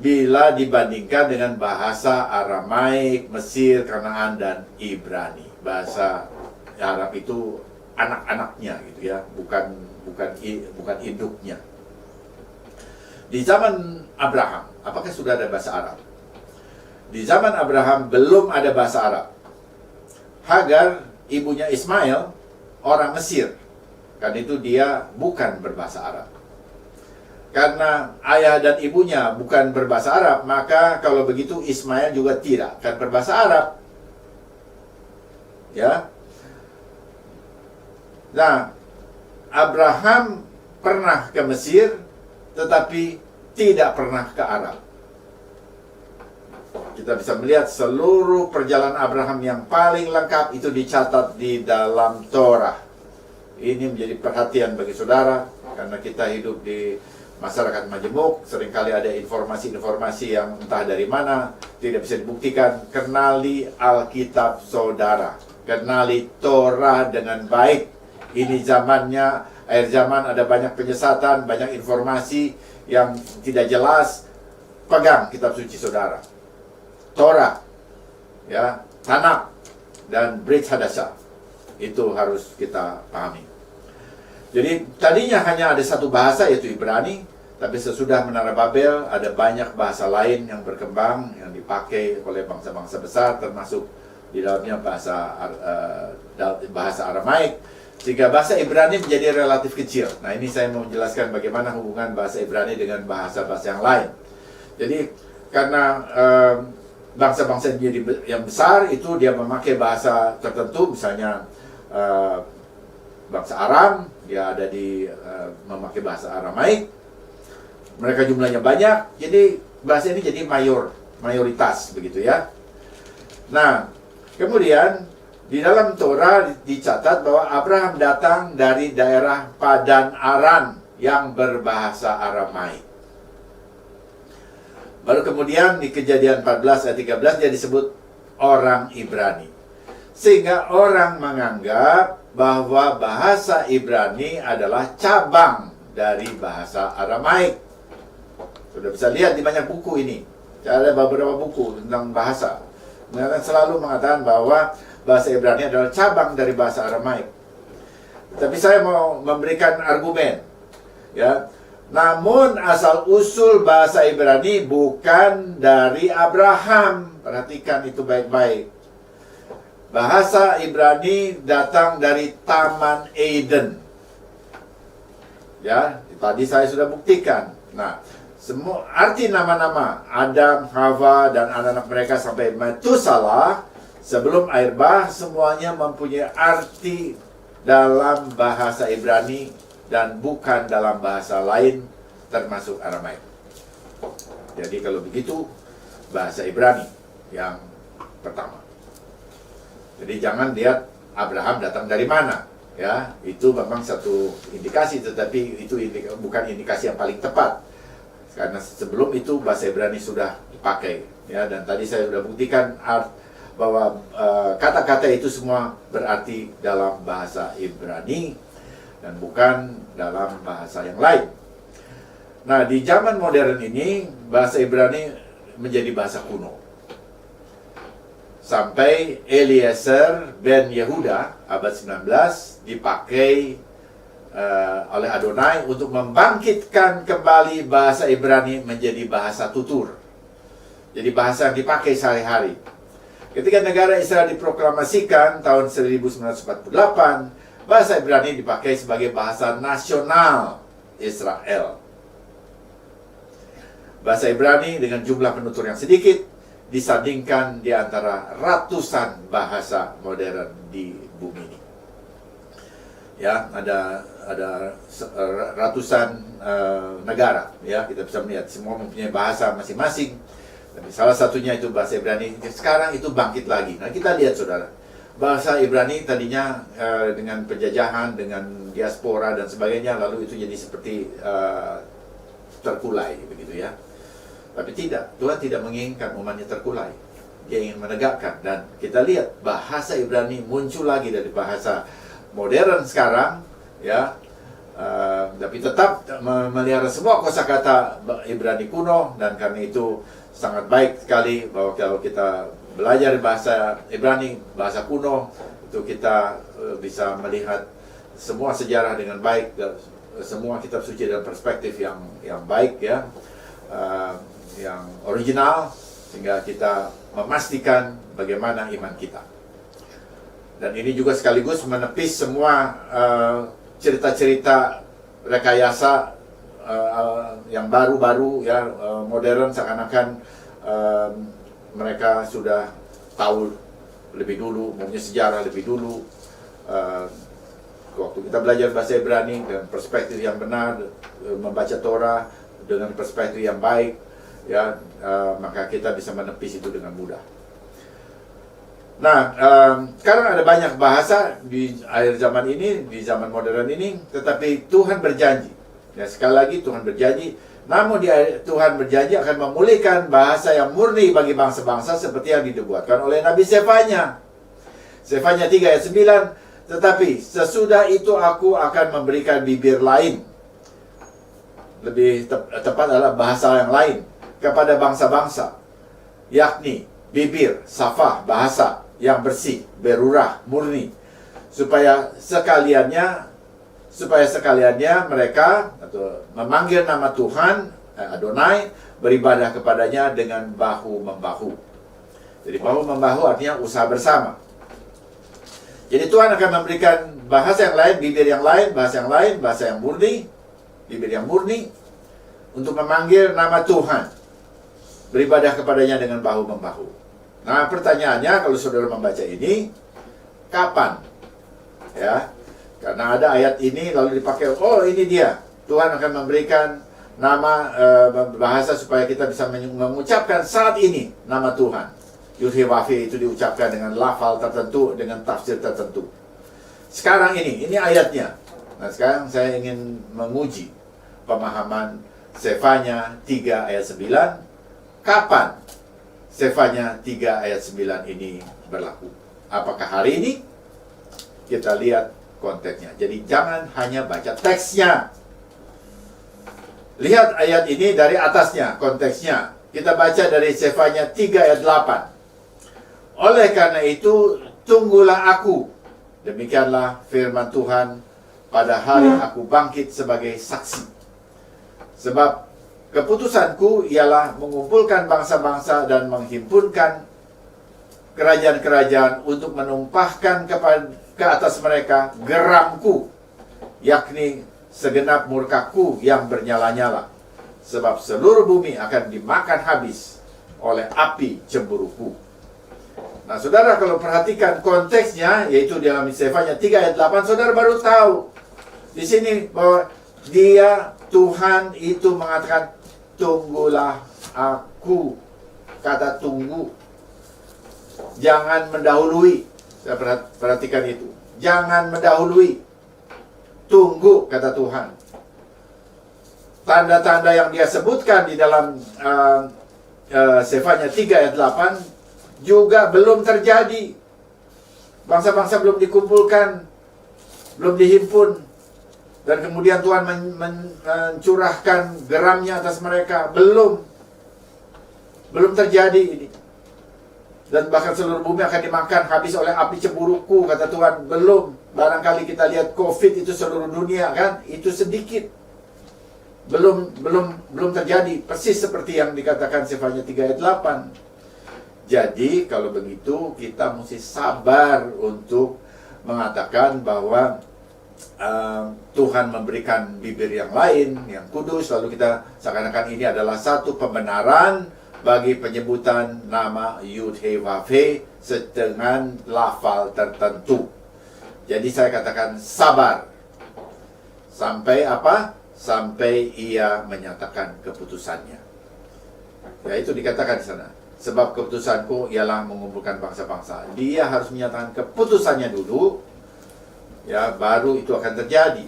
bila dibandingkan dengan bahasa Aramaik, Mesir, Kanaan, dan Ibrani. Bahasa Arab itu anak-anaknya gitu ya, bukan induknya. Di zaman Abraham, apakah sudah ada bahasa Arab? Di zaman Abraham belum ada bahasa Arab. Hagar, ibunya Ismail, orang Mesir. Karena itu dia bukan berbahasa Arab. Karena ayah dan ibunya bukan berbahasa Arab, maka kalau begitu Ismail juga tidak akan berbahasa Arab. Ya. Nah, Abraham pernah ke Mesir, tetapi tidak pernah ke Arab. Kita bisa melihat seluruh perjalanan Abraham yang paling lengkap itu dicatat di dalam Torah. Ini menjadi perhatian bagi saudara, karena kita hidup di masyarakat majemuk, seringkali ada informasi-informasi yang entah dari mana, tidak bisa dibuktikan. Kenali Alkitab saudara, kenali Torah dengan baik. Ini zamannya, akhir zaman, ada banyak penyesatan, banyak informasi yang tidak jelas. Pegang kitab suci saudara, Torah, ya, Tanakh, dan Brit Hadashah. Itu harus kita pahami. Jadi tadinya hanya ada satu bahasa, yaitu Ibrani, tapi sesudah Menara Babel ada banyak bahasa lain yang berkembang, yang dipakai oleh bangsa-bangsa besar, termasuk di dalamnya bahasa Aramaik, sehingga bahasa Ibrani menjadi relatif kecil. Nah, ini saya mau menjelaskan bagaimana hubungan bahasa Ibrani dengan bahasa-bahasa yang lain. Jadi karena bangsa-bangsa yang besar itu dia memakai bahasa tertentu, misalnya bangsa Aram, dia ada memakai bahasa Aramaik. Mereka jumlahnya banyak, jadi bahasa ini jadi mayoritas begitu ya. Nah, kemudian di dalam Torah dicatat bahwa Abraham datang dari daerah Padan Aram yang berbahasa Aramaik. Baru kemudian di Kejadian 14 ayat 13 dia disebut orang Ibrani. Sehingga orang menganggap bahwa bahasa Ibrani adalah cabang dari bahasa Aramaik. Sudah bisa lihat di banyak buku ini. Ada beberapa buku tentang bahasa. Mereka selalu mengatakan bahwa bahasa Ibrani adalah cabang dari bahasa Aramaik. Tapi saya mau memberikan argumen, ya. Namun asal-usul bahasa Ibrani bukan dari Abraham. Perhatikan itu baik-baik. Bahasa Ibrani datang dari Taman Eden. Ya, tadi saya sudah buktikan. Nah, semua arti nama-nama Adam, Hawa, dan anak-anak mereka sampai Metusalah sebelum air bah, semuanya mempunyai arti dalam bahasa Ibrani dan bukan dalam bahasa lain, termasuk Aramaik. Jadi kalau begitu, bahasa Ibrani yang pertama. Jadi jangan lihat Abraham datang dari mana, ya. Itu memang satu indikasi, tetapi itu bukan indikasi yang paling tepat. Karena sebelum itu bahasa Ibrani sudah dipakai, ya. Dan tadi saya sudah buktikan bahwa kata-kata itu semua berarti dalam bahasa Ibrani dan bukan dalam bahasa yang lain. Nah, di zaman modern ini bahasa Ibrani menjadi bahasa kuno. Sampai Eliezer ben Yehuda abad 19 dipakai oleh Adonai untuk membangkitkan kembali bahasa Ibrani menjadi bahasa tutur. Jadi bahasa yang dipakai sehari-hari. Ketika negara Israel diproklamasikan tahun 1948, bahasa Ibrani dipakai sebagai bahasa nasional Israel. Bahasa Ibrani dengan jumlah penutur yang sedikit disandingkan di antara ratusan bahasa modern di bumi ini. Ya, ada ratusan negara, ya, kita bisa melihat semua mempunyai bahasa masing-masing. Tapi salah satunya itu bahasa Ibrani. Sekarang itu bangkit lagi. Nah, kita lihat saudara, bahasa Ibrani tadinya dengan penjajahan, dengan diaspora dan sebagainya, lalu itu jadi seperti terkulai begitu ya. Tapi tidak, Tuhan tidak menginginkan umatnya terkulai. Dia ingin menegakkan, dan kita lihat bahasa Ibrani muncul lagi dari bahasa modern sekarang, ya. Tapi tetap memelihara semua kosakata Ibrani kuno, dan karena itu sangat baik sekali bahwa kalau kita belajar bahasa Ibrani, bahasa kuno, itu kita bisa melihat semua sejarah dengan baik, semua kitab suci dalam perspektif yang baik, ya, yang original, sehingga kita memastikan bagaimana iman kita. Dan ini juga sekaligus menepis semua cerita-cerita rekayasa yang baru-baru, ya, modern, seakan-akan mereka sudah tahu lebih dulu, mempunyai sejarah lebih dulu. Waktu kita belajar bahasa Ibrani dengan perspektif yang benar, membaca Torah dengan perspektif yang baik, ya, maka kita bisa menepis itu dengan mudah. Nah, sekarang ada banyak bahasa di akhir zaman ini, di zaman modern ini, tetapi Tuhan berjanji. Ya, sekali lagi Tuhan berjanji, namun Tuhan berjanji akan memulihkan bahasa yang murni bagi bangsa-bangsa seperti yang dinubuatkan oleh Nabi Sefanya. Sefanya 3 ayat 9, tetapi sesudah itu aku akan memberikan bibir lain. Lebih tepat adalah bahasa yang lain kepada bangsa-bangsa, yakni bibir, safah, bahasa yang bersih, berurah, murni, supaya sekaliannya mereka atau memanggil nama Tuhan Adonai, beribadah kepadanya dengan bahu-membahu. Jadi bahu-membahu artinya usaha bersama. Jadi Tuhan akan memberikan bahasa yang lain, bibir yang lain, bahasa yang lain, bahasa yang murni, bibir yang murni, untuk memanggil nama Tuhan, beribadah kepadanya dengan bahu-membahu. Nah, pertanyaannya kalau saudara membaca ini, kapan? Ya, karena ada ayat ini lalu dipakai, oh ini dia, Tuhan akan memberikan nama bahasa supaya kita bisa mengucapkan saat ini nama Tuhan. Yud-Heh-Wav-Heh itu diucapkan dengan lafal tertentu, dengan tafsir tertentu. Sekarang ini ayatnya. Nah, sekarang saya ingin menguji pemahaman Sefanya 3 ayat 9. Kapan Sefanya 3 ayat 9 ini berlaku? Apakah hari ini? Kita lihat konteksnya. Jadi jangan hanya baca teksnya. Lihat ayat ini dari atasnya, konteksnya. Kita baca dari Sefanya 3 ayat 8. Oleh karena itu, tunggulah aku. Demikianlah firman Tuhan, pada hari aku bangkit sebagai saksi. Sebab keputusanku ialah mengumpulkan bangsa-bangsa dan menghimpunkan kerajaan-kerajaan untuk menumpahkan ke atas mereka geramku, yakni segenap murkaku yang bernyala-nyala. Sebab seluruh bumi akan dimakan habis oleh api cemburuku. Nah, saudara kalau perhatikan konteksnya, yaitu dalam Sefanya 3 ayat 8, saudara baru tahu di sini bahwa dia, Tuhan itu mengatakan, tunggulah aku. Kata tunggu, jangan mendahului. Saya perhatikan itu, jangan mendahului. Tunggu, kata Tuhan. Tanda-tanda yang dia sebutkan di dalam Sefanya 3 ayat 8 juga belum terjadi. Bangsa-bangsa belum dikumpulkan, belum dihimpun, dan kemudian Tuhan mencurahkan geramnya atas mereka. Belum terjadi ini. Dan bahkan seluruh bumi akan dimakan habis oleh api cemburuku, kata Tuhan. Belum. Barangkali kita lihat COVID itu seluruh dunia kan, itu sedikit. Belum terjadi persis seperti yang dikatakan Sefanya 3 ayat 8. Jadi kalau begitu kita mesti sabar untuk mengatakan bahwa Tuhan memberikan bibir yang lain, yang kudus, lalu kita seakan-akan ini adalah satu pembenaran bagi penyebutan nama Yud He Vav He dengan lafal tertentu. Jadi saya katakan sabar sampai apa? Sampai ia menyatakan keputusannya. Ya, itu dikatakan di sana. Sebab keputusanku ialah mengumpulkan bangsa-bangsa. Dia harus menyatakan keputusannya dulu, ya, baru itu akan terjadi.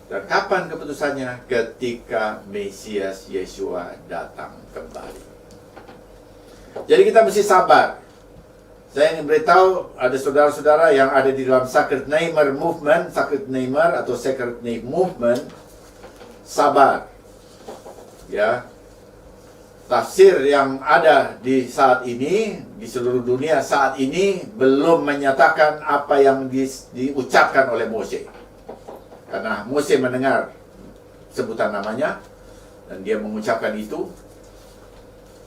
Dan kapan keputusannya? Ketika Mesias Yeshua datang kembali. Jadi kita mesti sabar. Saya ingin beritahu ada saudara-saudara yang ada di dalam Sacred Namer Movement, Sacred Namer atau Sacred Name Movement, sabar. Ya. Tafsir yang ada di saat ini, di seluruh dunia saat ini, belum menyatakan apa yang diucapkan oleh Mose. Karena Mose mendengar sebutan namanya, dan dia mengucapkan itu.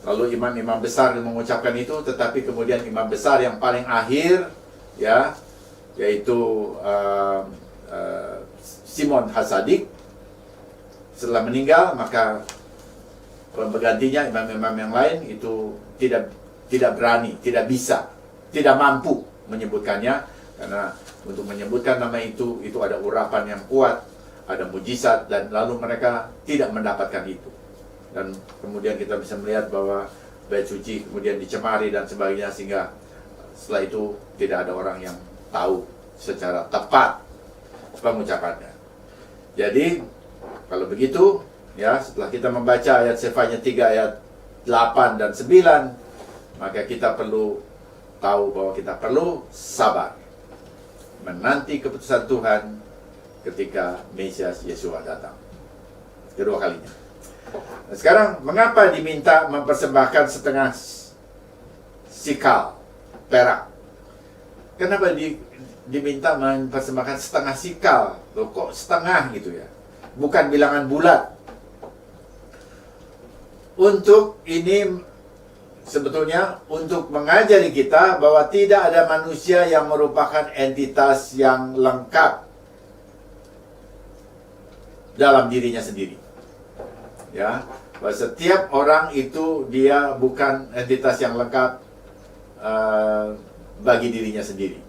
Lalu imam-imam besar mengucapkan itu, tetapi kemudian imam besar yang paling akhir, ya, yaitu Simon Hasadik, setelah meninggal, maka penggantinya imam-imam yang lain itu tidak berani, tidak bisa, tidak mampu menyebutkannya, karena untuk menyebutkan nama itu ada urapan yang kuat, ada mujizat, dan lalu mereka tidak mendapatkan itu. Dan kemudian kita bisa melihat bahwa bait suci kemudian dicemari dan sebagainya, sehingga setelah itu tidak ada orang yang tahu secara tepat pengucapannya. Jadi kalau begitu, ya, setelah kita membaca ayat Sefanya 3 ayat 8 dan 9, maka kita perlu tahu bahwa kita perlu sabar menanti keputusan Tuhan ketika Mesias Yeshua datang kedua kalinya. Nah, sekarang mengapa diminta mempersembahkan setengah sikal perak? Kenapa diminta mempersembahkan setengah sikal? Loh, kok setengah gitu ya? Bukan bilangan bulat. Untuk ini sebetulnya untuk mengajari kita bahwa tidak ada manusia yang merupakan entitas yang lengkap dalam dirinya sendiri. Ya, bahwa setiap orang itu dia bukan entitas yang lengkap bagi dirinya sendiri.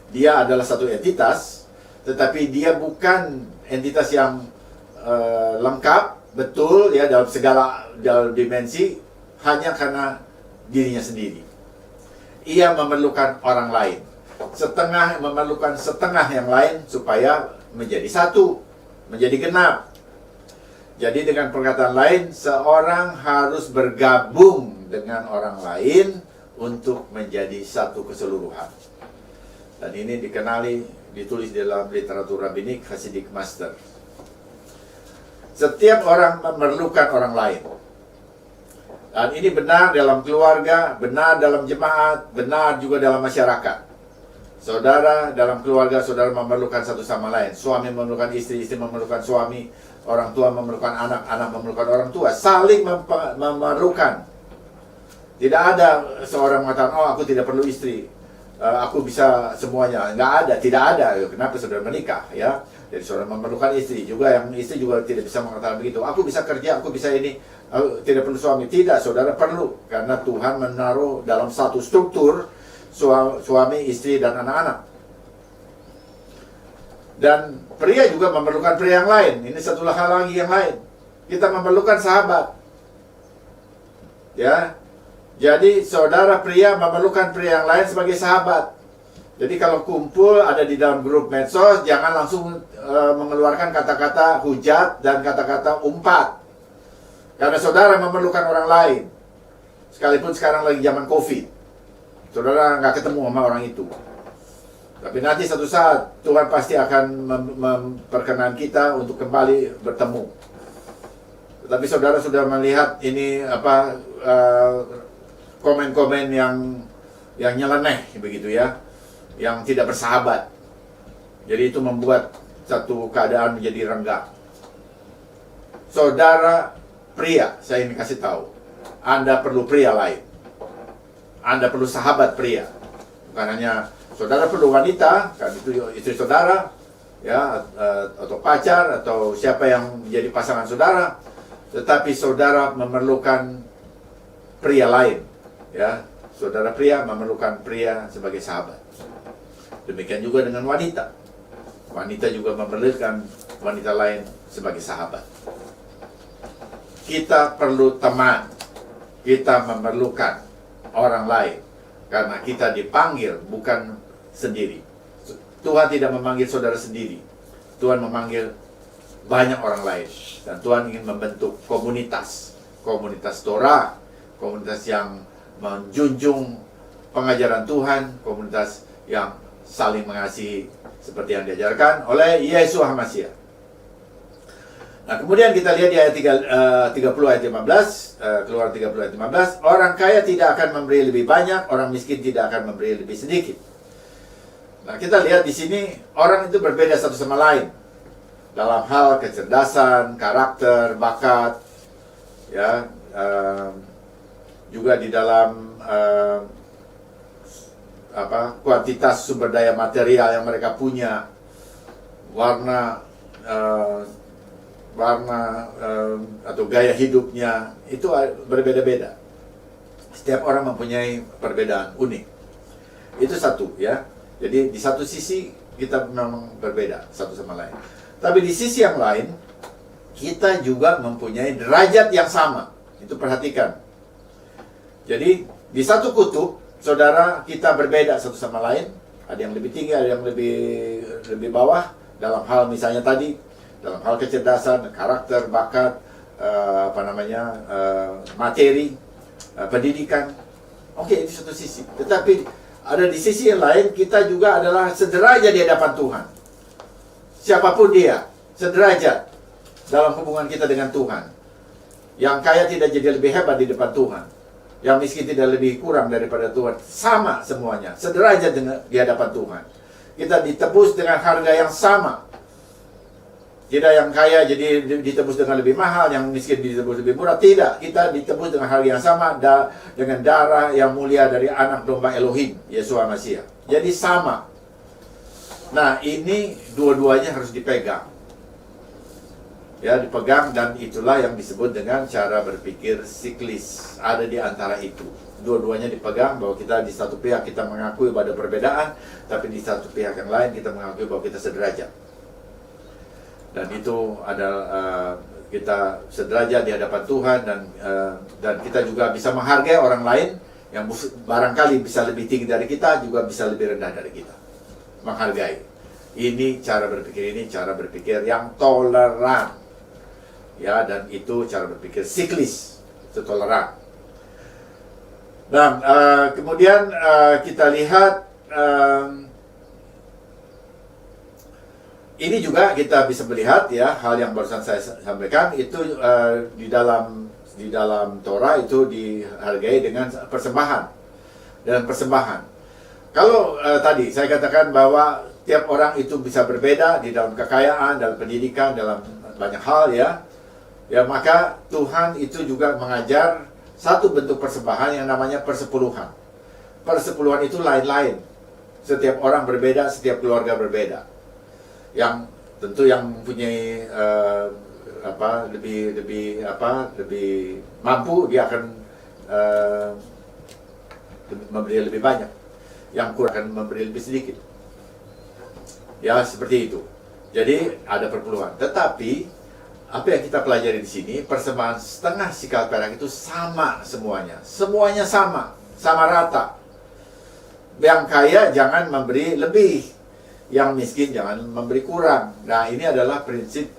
Dia adalah satu entitas, tetapi dia bukan entitas yang lengkap betul ya dalam dalam dimensi hanya karena dirinya sendiri. Ia memerlukan orang lain. Setengah memerlukan setengah yang lain supaya menjadi satu, menjadi genap. Jadi dengan perkataan lain, seorang harus bergabung dengan orang lain untuk menjadi satu keseluruhan. Dan ini ditulis dalam literatur rabbinik Hasidic Master. Setiap orang memerlukan orang lain. Dan ini benar dalam keluarga, benar dalam jemaat, benar juga dalam masyarakat. Saudara dalam keluarga, saudara memerlukan satu sama lain. Suami memerlukan istri, istri memerlukan suami, orang tua memerlukan anak, anak memerlukan orang tua. Saling memerlukan. Tidak ada seorang mengatakan, oh aku tidak perlu istri, aku bisa semuanya. Nggak ada, tidak ada. Kenapa saudara menikah? Ya, jadi saudara memerlukan istri. Juga yang istri juga tidak bisa mengatakan begitu. Aku bisa kerja, aku bisa ini, aku tidak perlu suami. Tidak, saudara perlu. Karena Tuhan menaruh dalam satu struktur suami, istri, dan anak-anak. Dan pria juga memerlukan pria yang lain. Ini satu hal lagi yang lain. Kita memerlukan sahabat. Ya. Jadi saudara pria memerlukan pria yang lain sebagai sahabat. Jadi kalau kumpul ada di dalam grup medsos, jangan langsung mengeluarkan kata-kata hujat dan kata-kata umpat. Karena saudara memerlukan orang lain. Sekalipun sekarang lagi zaman COVID. Saudara nggak ketemu sama orang itu. Tapi nanti satu saat Tuhan pasti akan memperkenan kita untuk kembali bertemu. Tetapi saudara sudah melihat ini apa komen-komen yang nyeleneh begitu ya, yang tidak bersahabat. Jadi itu membuat satu keadaan menjadi renggang. Saudara pria, saya ingin kasih tahu, Anda perlu pria lain. Anda perlu sahabat pria. Bukan hanya saudara perlu wanita, kan itu istri saudara, ya, atau pacar, atau siapa yang menjadi pasangan saudara. Tetapi saudara memerlukan pria lain, ya. Saudara pria memerlukan pria sebagai sahabat. Demikian juga dengan wanita. Wanita juga memerlukan wanita lain sebagai sahabat. Kita perlu teman. Kita memerlukan orang lain. Karena kita dipanggil bukan sendiri. Tuhan tidak memanggil saudara sendiri. Tuhan memanggil banyak orang lain. Dan Tuhan ingin membentuk komunitas. Komunitas Torah. Komunitas yang menjunjung pengajaran Tuhan. Komunitas yang saling mengasihi seperti yang diajarkan oleh Yesus HaMashiach. Nah, kemudian kita lihat di ayat 30 ayat 15, Keluaran 30 ayat 15, orang kaya tidak akan memberi lebih banyak, orang miskin tidak akan memberi lebih sedikit. Nah, kita lihat di sini orang itu berbeda satu sama lain dalam hal kecerdasan, karakter, bakat, ya, juga di dalam kuantitas sumber daya material yang mereka punya, warna atau gaya hidupnya itu berbeda-beda. Setiap orang mempunyai perbedaan unik. Itu satu, ya. Jadi di satu sisi kita memang berbeda satu sama lain. Tapi di sisi yang lain kita juga mempunyai derajat yang sama. Itu perhatikan. Jadi di satu kutub saudara kita berbeda satu sama lain. Ada yang lebih tinggi, ada yang lebih bawah. Dalam hal misalnya tadi, dalam hal kecerdasan, karakter, bakat, materi, pendidikan. Oke, itu satu sisi. Tetapi ada di sisi yang lain, kita juga adalah sederajat di hadapan Tuhan. Siapapun dia, sederajat dalam hubungan kita dengan Tuhan. Yang kaya tidak jadi lebih hebat di depan Tuhan. Yang miskin tidak lebih kurang daripada Tuhan. Sama semuanya, sederajat di hadapan Tuhan. Kita ditebus dengan harga yang sama. Tidak yang kaya jadi ditebus dengan lebih mahal, yang miskin ditebus lebih murah. Tidak, kita ditebus dengan harga yang sama, dengan darah yang mulia dari anak domba Elohim, Yesus HaMashiach. Jadi sama. Nah, ini dua-duanya harus dipegang. Ya, dipegang, dan itulah yang disebut dengan cara berpikir siklis. Ada di antara itu. Dua-duanya dipegang, bahwa kita di satu pihak kita mengakui pada perbedaan, tapi di satu pihak yang lain kita mengakui bahwa kita sederajat. Dan itu adalah kita sederajat di hadapan Tuhan, dan kita juga bisa menghargai orang lain yang barangkali bisa lebih tinggi dari kita, juga bisa lebih rendah dari kita. Menghargai. Ini cara berpikir yang toleran. Ya, dan itu cara berpikir siklis, itu toleran. Dan kemudian kita lihat ini juga kita bisa melihat, ya, hal yang barusan saya sampaikan itu di dalam Torah itu dihargai dengan persembahan. Kalau tadi saya katakan bahwa tiap orang itu bisa berbeda di dalam kekayaan, dalam pendidikan, dalam banyak hal, ya. Ya, maka Tuhan itu juga mengajar satu bentuk persembahan yang namanya persepuluhan. Persepuluhan itu lain-lain. Setiap orang berbeda, setiap keluarga berbeda. Yang tentu yang mempunyai lebih mampu, dia akan memberi lebih banyak. Yang kurang akan memberi lebih sedikit. Ya, seperti itu. Jadi ada perpuluhan. Tetapi apa yang kita pelajari di sini, persembahan setengah sikal perak itu sama semuanya. Semuanya sama rata. Yang kaya jangan memberi lebih, yang miskin jangan memberi kurang. Nah, ini adalah prinsip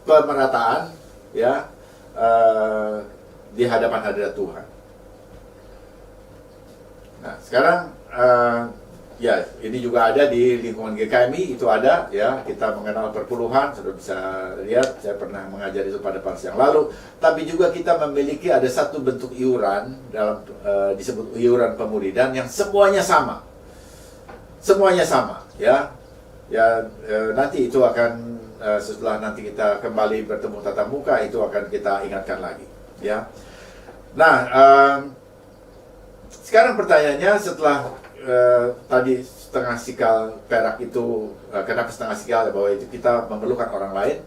pemerataan, ya, di hadapan hadirat Tuhan. Nah, sekarang ya, ini juga ada di lingkungan GKMI, itu ada, ya, kita mengenal perpuluhan, sudah bisa lihat, saya pernah mengajar itu pada pas yang lalu. Tapi juga kita memiliki ada satu bentuk iuran, disebut iuran pemuridan, yang semuanya sama, ya. Ya, nanti itu akan setelah nanti kita kembali bertemu tatap muka, itu akan kita ingatkan lagi, ya. Nah, sekarang pertanyaannya, setelah tadi setengah sikal perak itu, kenapa setengah sikal? Bahwa itu kita memerlukan orang lain.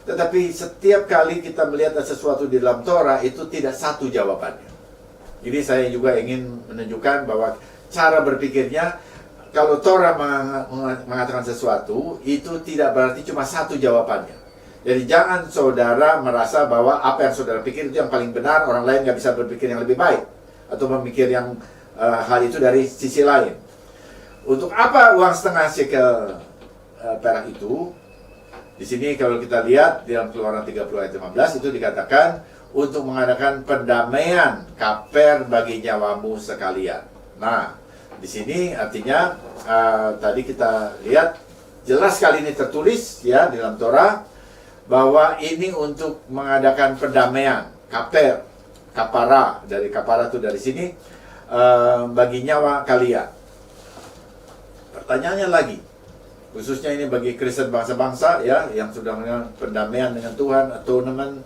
Tetapi setiap kali kita melihat sesuatu di dalam Torah, itu tidak satu jawabannya. Jadi saya juga ingin menunjukkan bahwa cara berpikirnya, kalau Torah mengatakan sesuatu, itu tidak berarti cuma satu jawabannya. Jadi jangan saudara merasa bahwa apa yang saudara pikir itu yang paling benar, orang lain nggak bisa berpikir yang lebih baik, atau memikir yang hal itu dari sisi lain. Untuk apa uang setengah shekel perak itu? Di sini kalau kita lihat di dalam Keluaran 30 ayat 15 itu dikatakan untuk mengadakan pendamaian kaper bagi nyawamu sekalian. Nah, di sini artinya tadi kita lihat jelas sekali ini tertulis ya di dalam Torah bahwa ini untuk mengadakan pendamaian, kaper, kapara, dari kapara itu dari sini bagi nyawa kalian. Pertanyaannya lagi, khususnya ini bagi Kristen bangsa-bangsa ya yang sudah mengenal pendamaian dengan Tuhan, atonement,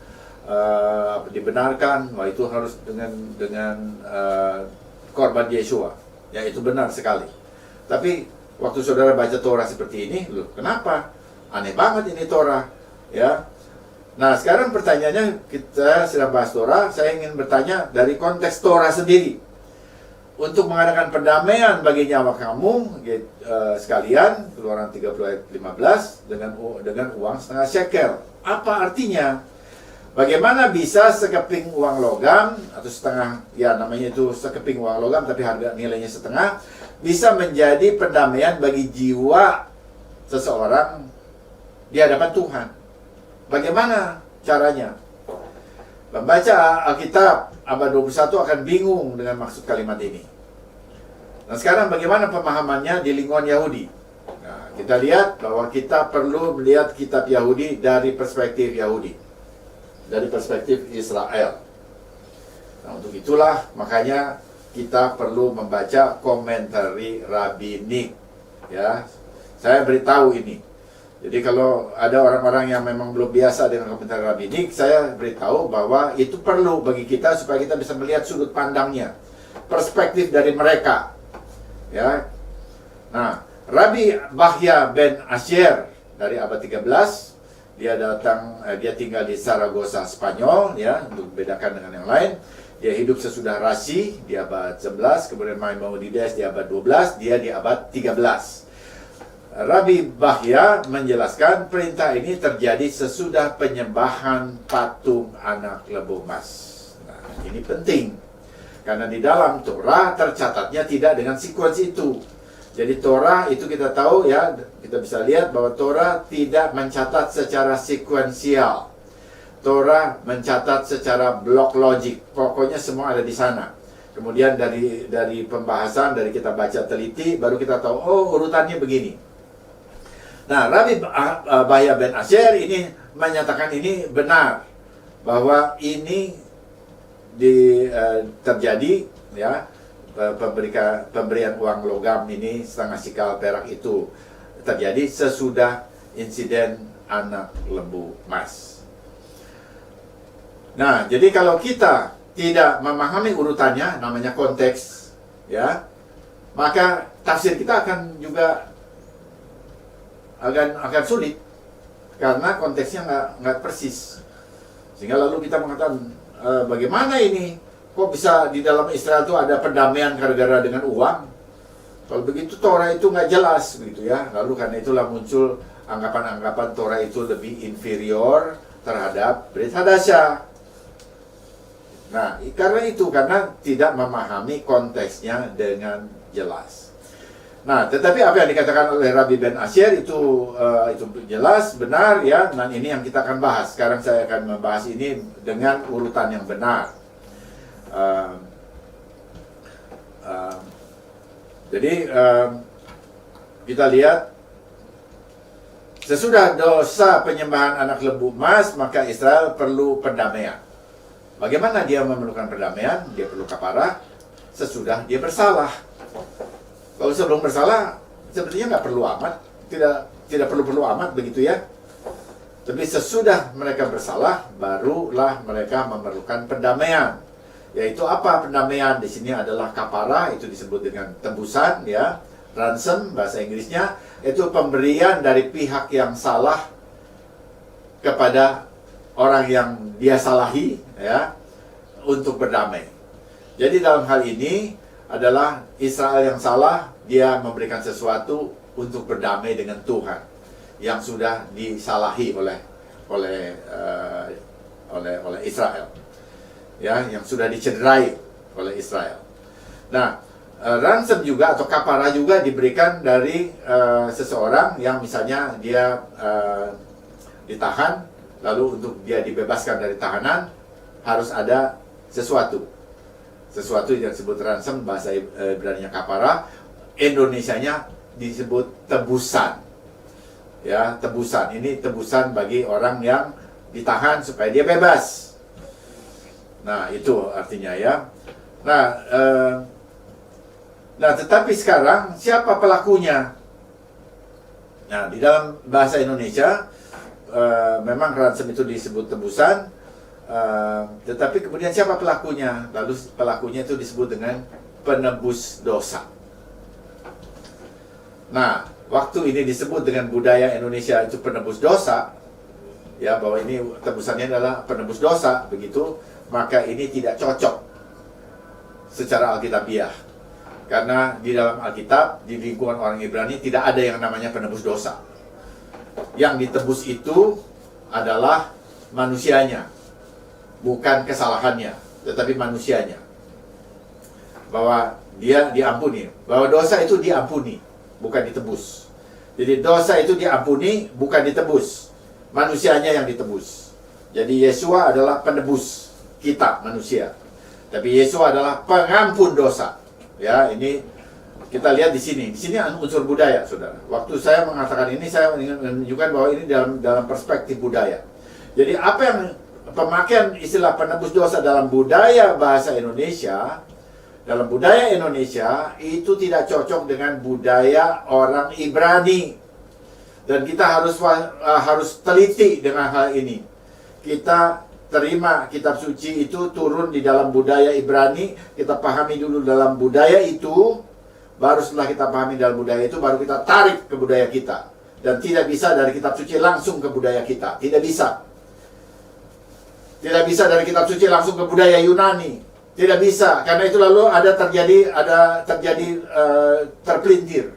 dibenarkan, wah itu harus dengan korban Yesua. Ya itu benar sekali. Tapi waktu saudara baca Torah seperti ini, loh kenapa? Aneh banget ini Torah, ya. Nah sekarang pertanyaannya, kita sedang bahas Torah, saya ingin bertanya dari konteks Torah sendiri. Untuk mengadakan pendamaian bagi nyawa kamu sekalian, Keluaran 30 ayat 15 dengan uang setengah shekel. Apa artinya? Bagaimana bisa sekeping uang logam atau setengah, ya namanya itu sekeping uang logam tapi harga nilainya setengah, bisa menjadi pendamaian bagi jiwa seseorang di hadapan Tuhan? Bagaimana caranya? Membaca Alkitab abad 21 akan bingung dengan maksud kalimat ini. Nah sekarang bagaimana pemahamannya di lingkungan Yahudi? Nah, kita lihat bahwa kita perlu melihat kitab Yahudi dari perspektif Yahudi, dari perspektif Israel. Nah untuk itulah makanya kita perlu membaca komentari rabbinik. Ya, saya beritahu ini. Jadi kalau ada orang-orang yang memang belum biasa dengan komentar rabbinik, saya beritahu bahwa itu perlu bagi kita supaya kita bisa melihat sudut pandangnya, perspektif dari mereka. Ya. Nah, Rabbi Bahya ben Asyer dari abad 13, dia tinggal di Saragossa, Spanyol, ya, untuk membedakan dengan yang lain. Dia hidup sesudah Rashi di abad 11, kemudian Maimonides di abad 12, dia di abad 13. Rabbi Bahya menjelaskan perintah ini terjadi sesudah penyembahan patung anak lembu emas. Nah, ini penting. Karena di dalam Torah tercatatnya tidak dengan sekuensi itu. Jadi Torah itu kita tahu ya, kita bisa lihat bahwa Torah tidak mencatat secara sekuensial. Torah mencatat secara blok logik. Pokoknya semua ada di sana. Kemudian dari pembahasan, dari kita baca teliti, baru kita tahu, oh urutannya begini. Nah, Rabbi Bahya ben Asyer ini menyatakan ini benar, bahwa ini terjadi ya, pemberian uang logam ini setengah sikal perak itu terjadi sesudah insiden anak lembu emas. Nah, jadi kalau kita tidak memahami urutannya, namanya konteks, ya, maka tafsir kita akan juga akan sulit karena konteksnya nggak persis, sehingga lalu kita mengatakan bagaimana ini kok bisa di dalam Israel itu ada pendamaian gara-gara dengan uang? Kalau begitu Torah itu nggak jelas begitu ya. Lalu karena itulah muncul anggapan-anggapan Torah itu lebih inferior terhadap Brit Hadasha. Nah karena tidak memahami konteksnya dengan jelas. Nah, tetapi apa yang dikatakan oleh Rabbi Ben Asyer itu jelas, benar ya, dan ini yang kita akan bahas. Sekarang saya akan membahas ini dengan urutan yang benar. Jadi kita lihat sesudah dosa penyembahan anak lembu emas, maka Israel perlu pendamaian. Bagaimana dia memerlukan pendamaian? Dia perlu kafarah sesudah dia bersalah. Kalau sebelum bersalah, sepertinya nggak perlu amat, tidak tidak perlu-perlu amat begitu ya. Tapi sesudah mereka bersalah, barulah mereka memerlukan pendamaian. Yaitu apa pendamaian? Di sini adalah kapara, itu disebut dengan tebusan ya. Ransom bahasa Inggrisnya, itu pemberian dari pihak yang salah kepada orang yang dia salahi ya, untuk berdamai. Jadi dalam hal ini adalah Israel yang salah, dia memberikan sesuatu untuk berdamai dengan Tuhan yang sudah disalahi oleh Israel. Ya, yang sudah dicederai oleh Israel. Nah, ransom juga atau kapara juga diberikan dari seseorang yang misalnya dia ditahan, lalu untuk dia dibebaskan dari tahanan harus ada sesuatu yang disebut ransom, bahasa Ibrani-nya kapara, Indonesianya disebut tebusan. Ya, tebusan. Ini tebusan bagi orang yang ditahan supaya dia bebas. Nah, itu artinya ya. Nah, tetapi sekarang siapa pelakunya? Nah, di dalam bahasa Indonesia memang ransom itu disebut tebusan, tetapi kemudian siapa pelakunya? Lalu pelakunya itu disebut dengan penebus dosa. Nah, waktu ini disebut dengan budaya Indonesia itu penebus dosa, ya, bahwa ini tebusannya adalah penebus dosa, begitu, maka ini tidak cocok secara alkitabiah. Karena di dalam Alkitab, di lingkungan orang Ibrani tidak ada yang namanya penebus dosa. Yang ditebus itu adalah manusianya, bukan kesalahannya, tetapi manusianya. Bahwa dia diampuni, bahwa dosa itu diampuni, bukan ditebus. Jadi dosa itu diampuni, bukan ditebus. Manusianya yang ditebus. Jadi Yesua adalah penebus kita manusia. Tapi Yesua adalah pengampun dosa. Ya, ini kita lihat di sini. Di sini unsur budaya, saudara. Waktu saya mengatakan ini, saya ingin menunjukkan bahwa ini dalam perspektif budaya. Jadi apa yang pemakaian istilah penebus dosa dalam budaya bahasa Indonesia, dalam budaya Indonesia itu tidak cocok dengan budaya orang Ibrani. Dan kita harus teliti dengan hal ini. Kita terima kitab suci itu turun di dalam budaya Ibrani, kita pahami dulu dalam budaya itu, baru setelah kita pahami dalam budaya itu, baru kita tarik ke budaya kita. Dan tidak bisa dari kitab suci langsung ke budaya kita, tidak bisa. Tidak bisa dari kitab suci langsung ke budaya Yunani, tidak bisa, karena itu lalu ada terjadi terpelintir.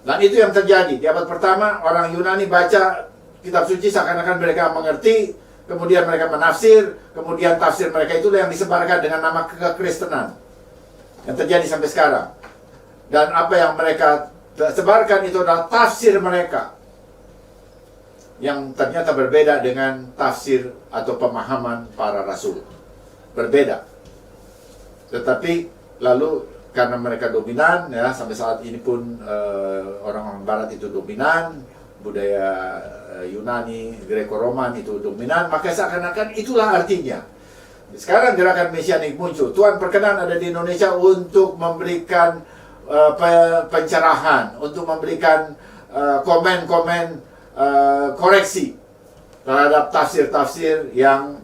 Dan itu yang terjadi. Di abad pertama, orang Yunani baca kitab suci seakan-akan mereka mengerti, kemudian mereka menafsir, kemudian tafsir mereka itulah yang disebarkan dengan nama kekristenan. Yang terjadi sampai sekarang. Dan apa yang mereka sebarkan itu adalah tafsir mereka. Yang ternyata berbeda dengan tafsir atau pemahaman para rasul. Berbeda. Tetapi lalu karena mereka dominan, ya, sampai saat ini pun orang-orang barat itu dominan, budaya Yunani, Greco-Roman itu dominan, maka seakan-akan itulah artinya. Sekarang gerakan mesianik muncul. Tuhan berkenan ada di Indonesia untuk memberikan pencerahan, untuk memberikan komen-komen koreksi terhadap tafsir-tafsir yang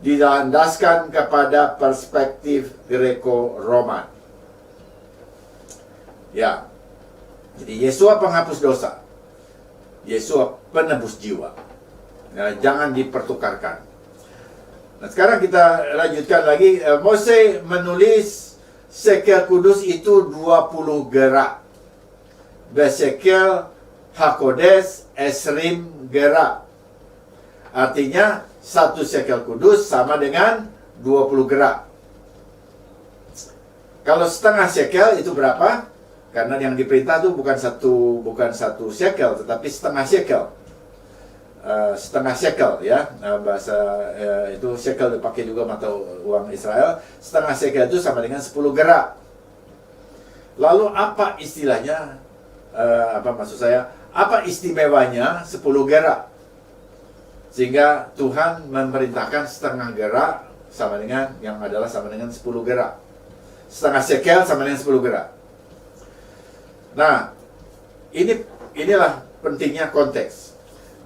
dilandaskan kepada perspektif Greco-Roman. Ya. Jadi Yesua penghapus dosa. Yesua penebus jiwa. Nah, jangan dipertukarkan. Nah, sekarang kita lanjutkan lagi. Mose menulis sekel kudus itu 20 gerak. Besekel Hakodes Esrim gerak. Artinya 1 sekel kudus sama dengan 20 gerak. Kalau setengah sekel itu berapa? Karena yang diperintah itu bukan satu shekel, tetapi setengah shekel. Setengah shekel ya, bahasa itu shekel dipakai juga mata uang Israel. Setengah shekel itu sama dengan 10 gerak. Lalu apa istilahnya? Apa istimewanya 10 gerak? Sehingga Tuhan memerintahkan setengah gerak sama dengan 10 gerak. Setengah shekel sama dengan 10 gerak. Nah, inilah pentingnya konteks.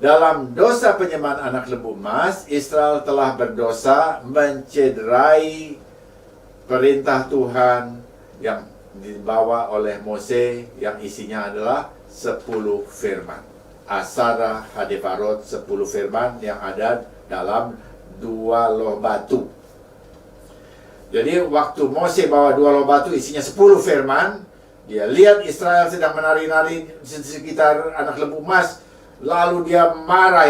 Dalam dosa penyembahan anak lembu emas, Israel telah berdosa mencederai perintah Tuhan yang dibawa oleh Mose, yang isinya adalah 10 firman. Asara Hadiparot, 10 firman yang ada dalam 2 loh batu. Jadi waktu Mose bawa 2 loh batu isinya 10 firman, dia lihat Israel sedang menari-nari di sekitar anak lembu emas. Lalu dia marah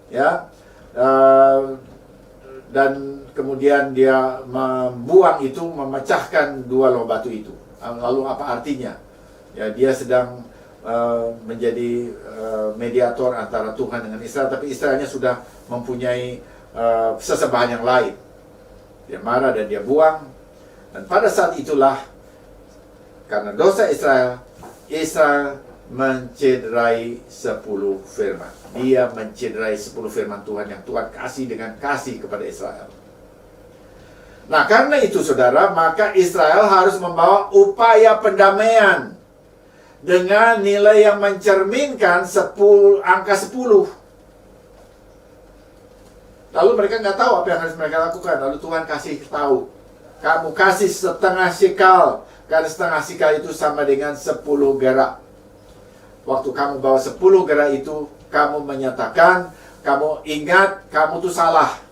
ya, dan kemudian dia membuang itu, memecahkan 2 loh batu itu. Lalu apa artinya? Ya, dia sedang menjadi mediator antara Tuhan dengan Israel, tapi Israelnya sudah mempunyai sesembahan yang lain. Dia marah dan dia buang. Dan pada saat itulah, karena dosa Israel mencederai 10 firman. Dia mencederai 10 firman Tuhan yang Tuhan kasih dengan kasih kepada Israel. Nah, karena itu saudara, maka Israel harus membawa upaya pendamaian dengan nilai yang mencerminkan angka 10. Lalu mereka nggak tahu apa yang harus mereka lakukan. Lalu Tuhan kasih tahu, kamu kasih setengah shikal, karena setengah shikal itu sama dengan 10 gerak. Waktu kamu bawa 10 gerak itu, kamu menyatakan, kamu ingat, kamu tuh salah.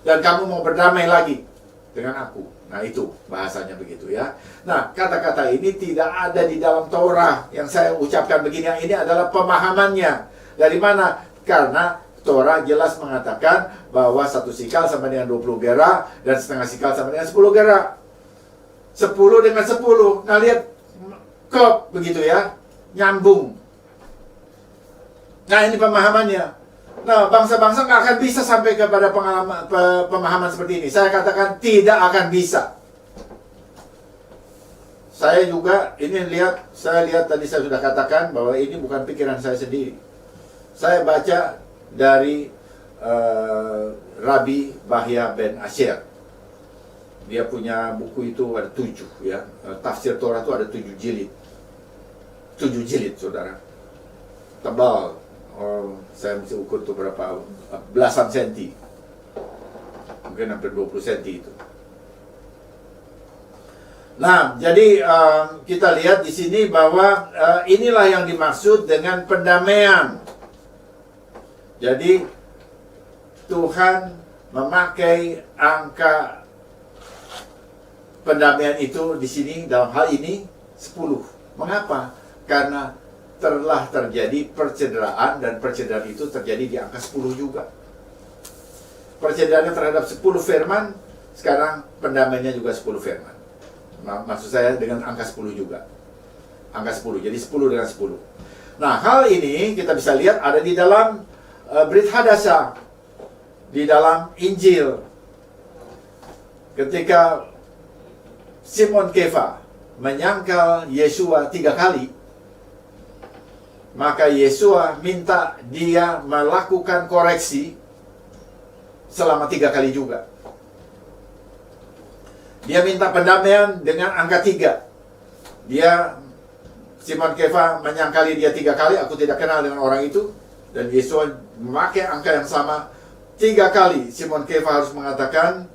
Dan kamu mau berdamai lagi dengan aku. Nah, itu bahasanya begitu ya. Nah, kata-kata ini tidak ada di dalam Torah. Yang saya ucapkan begini, yang ini adalah pemahamannya. Dari mana? Karena Torah jelas mengatakan bahwa 1 shikal sama dengan 20 gerak, dan setengah shikal sama dengan 10 gerak. 10 dengan 10. Nah, lihat, kop begitu ya. Nyambung. Nah, ini pemahamannya. Nah, bangsa-bangsa nggak akan bisa sampai kepada pemahaman seperti ini. Saya katakan tidak akan bisa. Saya juga, saya lihat tadi saya sudah katakan bahwa ini bukan pikiran saya sendiri. Saya baca dari Rabbi Bahya Ben Asher. Dia punya buku itu ada 7 ya. Tafsir Torah itu ada 7 jilid. 7 jilid, saudara. Tebal. Saya mesti ukur itu berapa, belasan senti. Mungkin hampir 20 senti itu. Nah, jadi kita lihat di sini bahwa inilah yang dimaksud dengan pendamaian. Jadi Tuhan memakai angka pendamaian itu di sini, dalam hal ini 10. Mengapa? Karena telah terjadi percederaan, dan percederaan itu terjadi di angka 10 juga. Percederaannya terhadap 10 firman, sekarang pendamaiannya juga 10 firman. Maksud saya dengan angka 10 juga. Angka 10, jadi 10 dengan 10. Nah, hal ini kita bisa lihat ada di dalam Brit Hadasah, di dalam Injil. Ketika Simon Kefa menyangkal Yesua 3 kali, maka Yesua minta dia melakukan koreksi selama 3 kali juga. Dia minta pendamaian dengan angka 3. Simon Kefa menyangkali dia 3 kali, aku tidak kenal dengan orang itu. Dan Yesua memakai angka yang sama 3 kali. Simon Kefa harus mengatakan,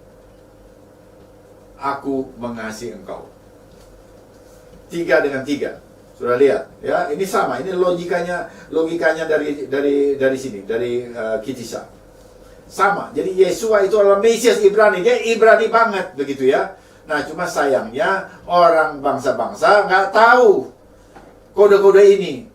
aku mengasihi engkau. 3 dengan 3. Sudah lihat, ya, ini sama, ini logikanya dari sini, dari Kitisa. Sama. Jadi Yesua itu adalah Mesias Ibrani, dia Ibrani banget begitu ya. Nah, cuma sayangnya orang bangsa-bangsa nggak tahu kode-kode ini.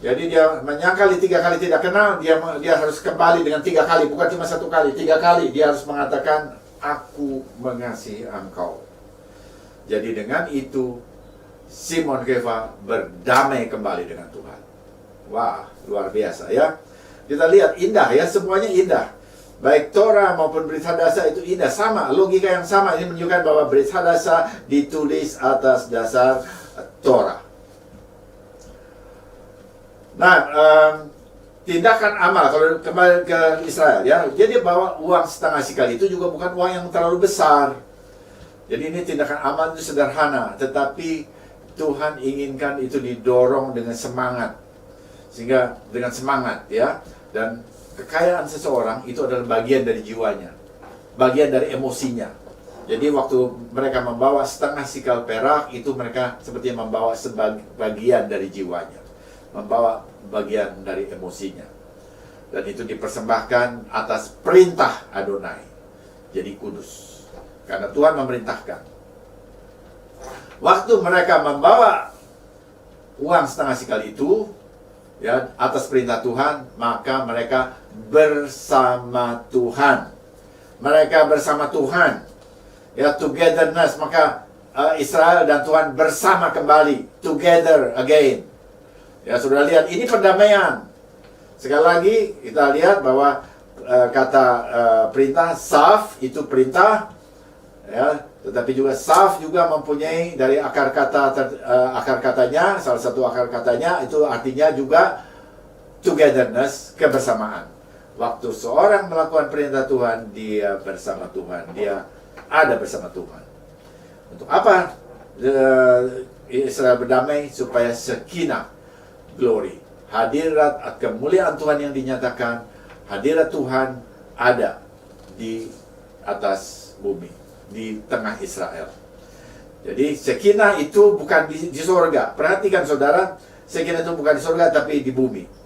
Jadi dia menyangkali 3 kali tidak kenal, dia harus kembali dengan 3 kali, bukan cuma 1 kali, 3 kali dia harus mengatakan, aku mengasihi engkau. Jadi dengan itu Simon Kefa berdamai kembali dengan Tuhan. Wah, luar biasa ya. Kita lihat indah ya, semuanya indah. Baik Torah maupun Brit Hadasah itu indah, sama, logika yang sama. Ini menunjukkan bahwa Brit Hadasah ditulis atas dasar Torah. Nah, tindakan amal, kalau kembali ke Israel ya, jadi bawa uang setengah shikal itu juga bukan uang yang terlalu besar. Jadi ini tindakan amal itu sederhana, tetapi Tuhan inginkan itu didorong dengan semangat. Sehingga dengan semangat ya. Dan kekayaan seseorang itu adalah bagian dari jiwanya, bagian dari emosinya. Jadi waktu mereka membawa setengah sikal perak, itu mereka seperti membawa sebagian dari jiwanya, membawa bagian dari emosinya. Dan itu dipersembahkan atas perintah Adonai. Jadi kudus. Karena Tuhan memerintahkan. Waktu mereka membawa uang setengah sikal itu, ya, atas perintah Tuhan, maka mereka bersama Tuhan. Mereka bersama Tuhan. Ya, togetherness, maka Israel dan Tuhan bersama kembali, together again. Ya, sudah lihat, ini perdamaian. Sekali lagi kita lihat bahwa kata perintah saf itu perintah, ya, tetapi juga saf juga mempunyai dari akar katanya, salah satu akar katanya itu artinya juga togetherness, kebersamaan. Waktu seorang melakukan perintah Tuhan, dia bersama Tuhan, dia ada bersama Tuhan. Untuk apa Israel berdamai? Supaya Shekinah glory, hadirat kemuliaan Tuhan yang dinyatakan, hadirat Tuhan ada di atas bumi, di tengah Israel. Jadi Shekinah itu bukan di surga. Perhatikan saudara, Shekinah itu bukan di surga tapi di bumi.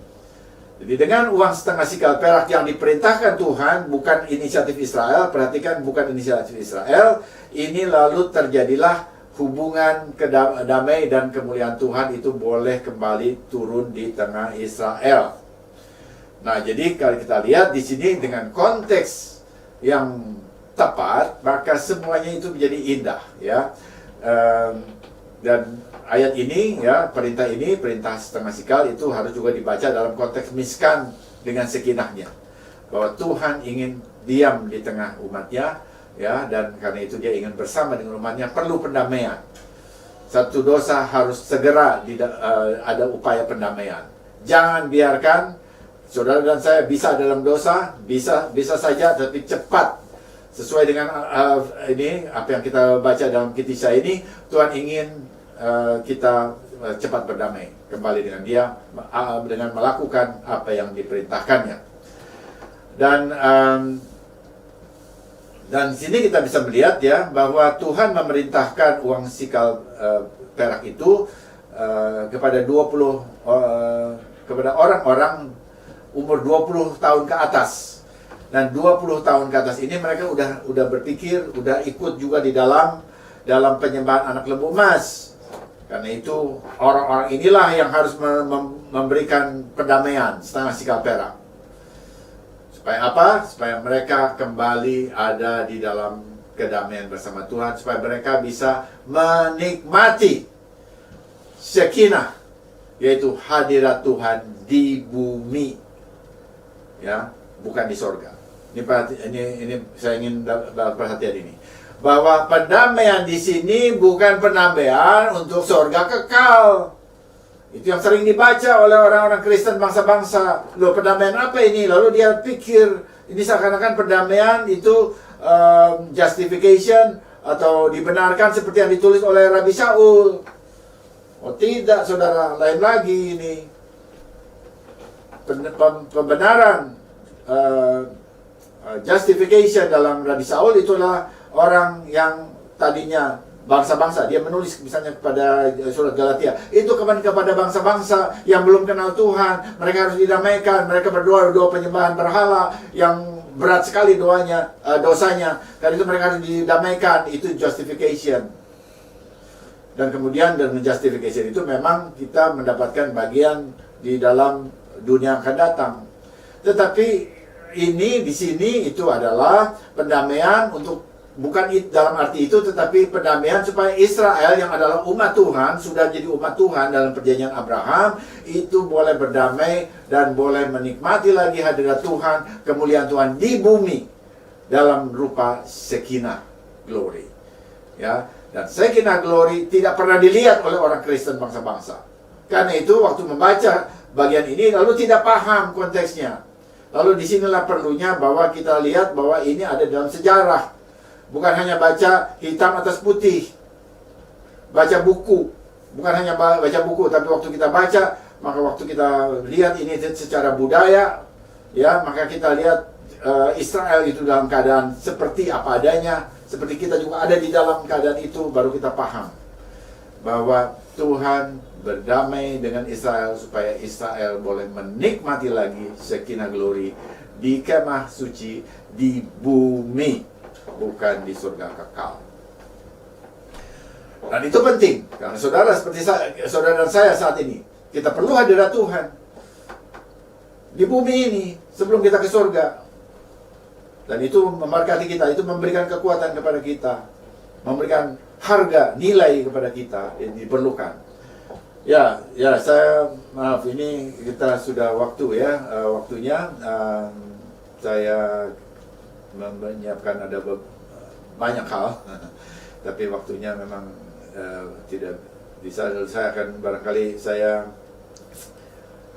Jadi dengan uang setengah sikal perak yang diperintahkan Tuhan, bukan inisiatif Israel, perhatikan, bukan inisiatif Israel, ini lalu terjadilah hubungan damai dan kemuliaan Tuhan itu boleh kembali turun di tengah Israel. Nah, jadi kalau kita lihat di sini dengan konteks yang tepat, maka semuanya itu menjadi indah, ya. Dan ayat ini, ya, perintah ini, perintah setengah sikal itu harus juga dibaca dalam konteks miskan dengan sekinahnya, bahwa Tuhan ingin diam di tengah umatnya, ya, dan karena itu dia ingin bersama dengan umatnya. Perlu pendamaian. Satu dosa harus segera ada upaya pendamaian. Jangan biarkan saudara dan saya bisa dalam dosa, bisa saja, tapi cepat. Sesuai dengan ini apa yang kita baca dalam Kisah ini, Tuhan ingin kita cepat berdamai kembali dengan Dia dengan melakukan apa yang diperintahkannya. Dan sini kita bisa melihat, ya, bahwa Tuhan memerintahkan uang sikal perak itu kepada kepada orang-orang umur 20 tahun ke atas. Dan 20 tahun ke atas ini mereka udah berpikir, udah ikut juga di dalam penyembahan anak lembu emas. Karena itu orang-orang inilah yang harus memberikan perdamaian setengah sikal perak. Supaya apa? Supaya mereka kembali ada di dalam kedamaian bersama Tuhan, supaya mereka bisa menikmati Shekinah, yaitu hadirat Tuhan di bumi, ya, bukan di sorga. Ini saya ingin perhatian ini, bahwa pendamaian di sini bukan pendamaian untuk sorga kekal. Itu yang sering dibaca oleh orang-orang Kristen bangsa-bangsa. Loh, perdamaian apa ini? Lalu dia pikir ini seakan-akan perdamaian itu justification atau dibenarkan seperti yang ditulis oleh Rabi Shaul. Oh tidak, saudara, lain lagi ini. Pembenaran justification dalam Rabi Shaul itulah orang yang tadinya bangsa-bangsa. Dia menulis misalnya kepada surat Galatia, itu kepada bangsa-bangsa yang belum kenal Tuhan. Mereka harus didamaikan. Mereka berdoa penyembahan berhala yang berat sekali dosanya. Dan itu mereka harus didamaikan. Itu justification. Dan kemudian dengan justification itu memang kita mendapatkan bagian di dalam dunia yang akan datang. Tetapi ini di sini itu adalah pendamaian untuk, bukan dalam arti itu, tetapi pendamaian supaya Israel yang adalah umat Tuhan, sudah jadi umat Tuhan dalam perjanjian Abraham, itu boleh berdamai dan boleh menikmati lagi hadirat Tuhan, kemuliaan Tuhan di bumi dalam rupa Shekinah glory. Ya, dan Shekinah glory tidak pernah dilihat oleh orang Kristen bangsa-bangsa. Karena itu waktu membaca bagian ini lalu tidak paham konteksnya. Lalu disinilah perlunya bahwa kita lihat bahwa ini ada dalam sejarah. Bukan hanya baca hitam atas putih, baca buku. Bukan hanya baca buku, tapi waktu kita baca, maka waktu kita lihat ini secara budaya, ya, maka kita lihat Israel itu dalam keadaan seperti apa adanya, seperti kita juga ada di dalam keadaan itu, baru kita paham bahwa Tuhan berdamai dengan Israel supaya Israel boleh menikmati lagi Shekinah Glory di kemah suci di bumi, bukan di surga kekal. Dan itu penting, karena saudara seperti saudara dan saya saat ini, kita perlu hadirat Tuhan di bumi ini sebelum kita ke surga. Dan itu memberkati kita, itu memberikan kekuatan kepada kita, memberikan harga, nilai kepada kita yang diperlukan. Ya, saya maaf, ini kita sudah waktu ya, waktunya saya menyiapkan ada banyak hal, tapi waktunya memang tidak bisa. Saya akan barangkali saya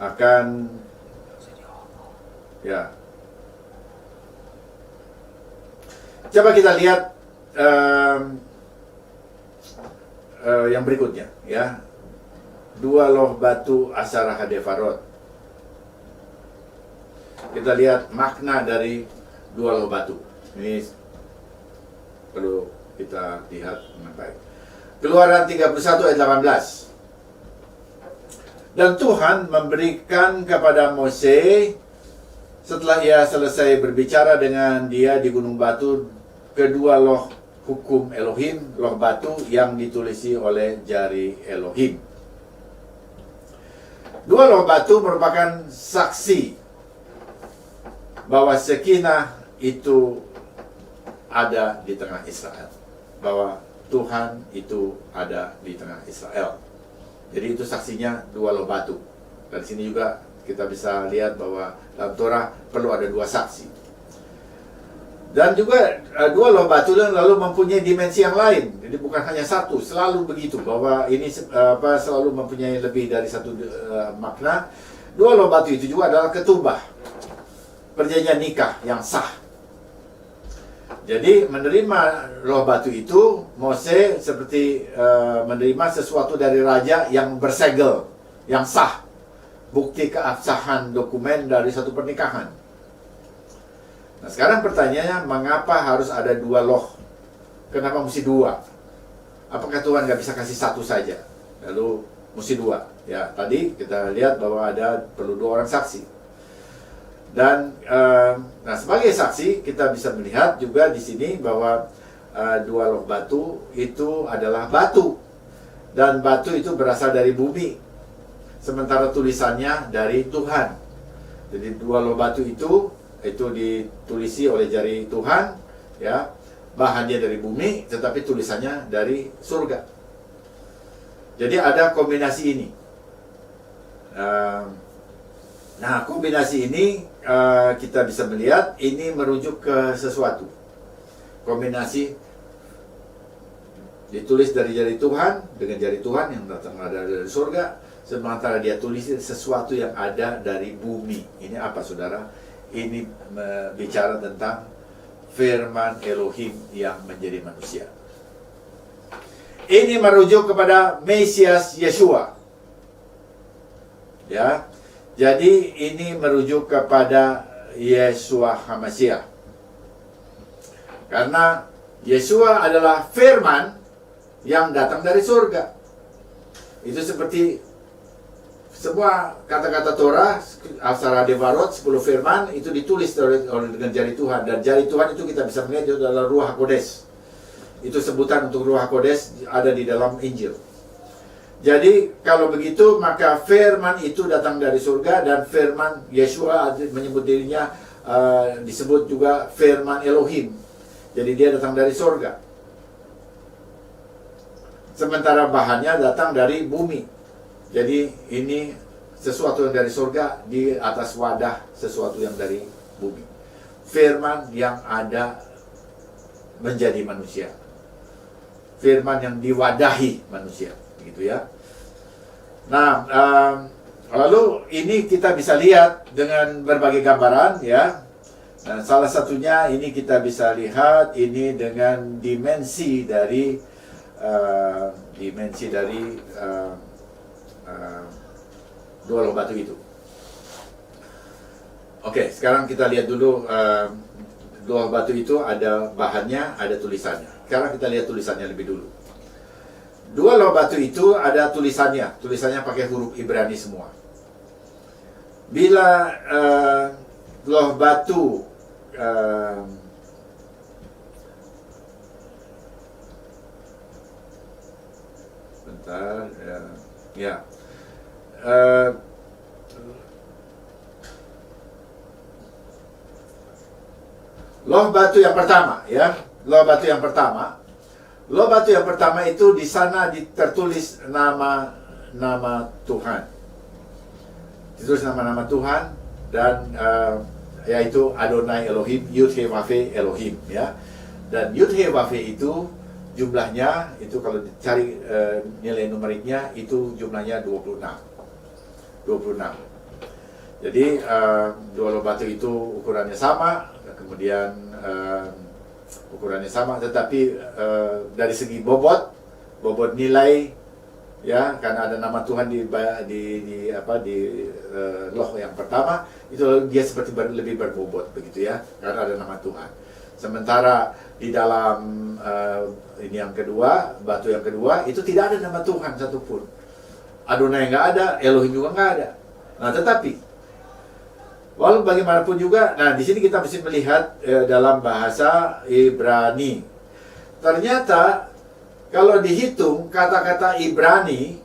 akan ya. Coba kita lihat yang berikutnya, ya. 2 loh batu Asara Hadefarot. Kita lihat makna dari 2 loh batu. Ini perlu kita lihat dengan baik. Keluaran 31 ayat 18. Dan Tuhan memberikan kepada Mose, setelah ia selesai berbicara dengan dia di gunung batu, kedua loh hukum Elohim, loh batu yang ditulisi oleh jari Elohim. 2 loh batu merupakan saksi bahwa Shekinah itu ada di tengah Israel, bahwa Tuhan itu ada di tengah Israel. Jadi itu saksinya 2 loh batu. Dari sini juga kita bisa lihat bahwa dalam Torah perlu ada 2 saksi. Dan juga 2 loh batu lalu mempunyai dimensi yang lain. Jadi bukan hanya satu, selalu begitu, bahwa ini selalu mempunyai lebih dari satu makna. 2 loh batu itu juga adalah ketubah, perjanjian nikah yang sah. Jadi menerima loh batu itu, Mose seperti menerima sesuatu dari raja yang bersegel, yang sah, bukti keabsahan dokumen dari satu pernikahan. Nah, sekarang pertanyaannya, mengapa harus ada 2 loh? Kenapa mesti 2? Apakah Tuhan nggak bisa kasih 1 saja? Lalu mesti 2. Ya, tadi kita lihat bahwa perlu 2 orang saksi. Dan nah, sebagai saksi kita bisa melihat juga di sini bahwa 2 loh batu itu adalah batu, dan batu itu berasal dari bumi, sementara tulisannya dari Tuhan. Jadi 2 loh batu itu ditulisi oleh jari Tuhan, ya, bahannya dari bumi, tetapi tulisannya dari surga. Jadi ada kombinasi ini. Nah, kombinasi ini kita bisa melihat ini merujuk ke sesuatu. Kombinasi ditulis dari jari Tuhan dengan jari Tuhan yang datang dari surga, sementara dia tulis sesuatu yang ada dari bumi. Ini apa, saudara? Ini bicara tentang firman Elohim yang menjadi manusia. Ini merujuk kepada Mesias Yeshua. Ya. Jadi ini merujuk kepada Yeshua HaMashiach. Karena Yeshua adalah firman yang datang dari surga. Itu seperti semua kata-kata Torah, Asara Devarot, 10 firman, itu ditulis dengan jari Tuhan. Dan jari Tuhan itu kita bisa melihat itu adalah Ruach HaKodesh. Itu sebutan untuk Ruach HaKodesh ada di dalam Injil. Jadi kalau begitu, maka firman itu datang dari surga, dan firman Yeshua menyebut dirinya disebut juga firman Elohim. Jadi dia datang dari surga. Sementara bahannya datang dari bumi. Jadi ini sesuatu yang dari surga di atas wadah sesuatu yang dari bumi. Firman yang ada menjadi manusia. Firman yang diwadahi manusia, gitu ya. Nah, lalu ini kita bisa lihat dengan berbagai gambaran, ya. Nah, salah satunya ini kita bisa lihat ini dengan dimensi dari dua loh batu itu. Oke, sekarang kita lihat dulu dua batu itu ada bahannya, ada tulisannya. Sekarang kita lihat tulisannya lebih dulu. Dua loh batu itu ada tulisannya pakai huruf Ibrani semua. Bila loh batu bentar ya. Loh batu yang pertama ya, loh batu yang pertama. Loh batu yang pertama itu di sana tertulis nama Tuhan. Ditulis nama Tuhan dan yaitu Adonai Elohim, Yud-Heh-Vav-He Elohim ya. Dan Yud-Heh-Vav-He itu jumlahnya itu kalau dicari nilai numeriknya itu jumlahnya 26. Jadi dua loh batu itu ukurannya sama, kemudian ukurannya sama, tetapi dari segi bobot nilai ya, karena ada nama Tuhan di loh yang pertama itu dia seperti lebih berbobot begitu ya, karena ada nama Tuhan. Sementara di dalam ini yang kedua, batu yang kedua itu tidak ada nama Tuhan satupun. Adonai nggak ada, Elohim juga nggak ada. Nah, tetapi walau bagaimanapun juga, nah di sini kita mesti melihat dalam bahasa Ibrani. Ternyata kalau dihitung kata-kata Ibrani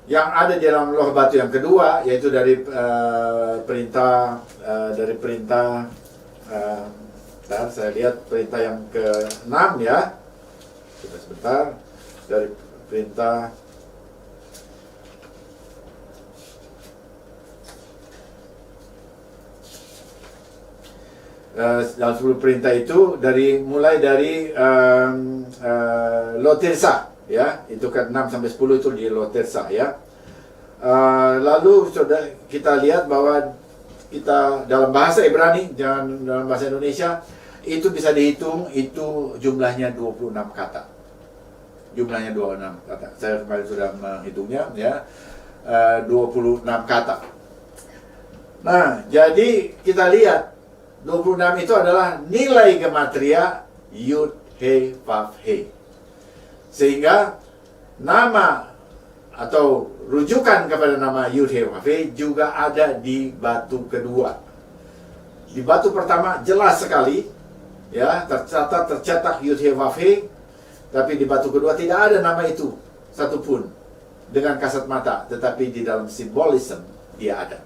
yang ada di dalam loh batu yang kedua, yaitu dari perintah saya lihat perintah yang ke-6 ya. Sebentar, dari perintah dalam 10 perintah itu mulai dari Lotirsa ya, itu kan 6 sampai 10 itu di Lotirsa ya. Lalu sudah kita lihat bahwa kita dalam bahasa Ibrani dan dalam bahasa Indonesia itu bisa dihitung, itu jumlahnya 26 kata. Jumlahnya 26 kata. Saya kemarin sudah menghitungnya ya, 26 kata. Nah, jadi kita lihat 26 itu adalah nilai gematria Yud-Heh-Vav-He. Sehingga nama atau rujukan kepada nama Yud-Heh-Vav-He juga ada di batu kedua. Di batu pertama jelas sekali ya, tercetak Yud-Heh-Vav-He, tapi di batu kedua tidak ada nama itu satupun dengan kasat mata, tetapi di dalam simbolisme dia ada.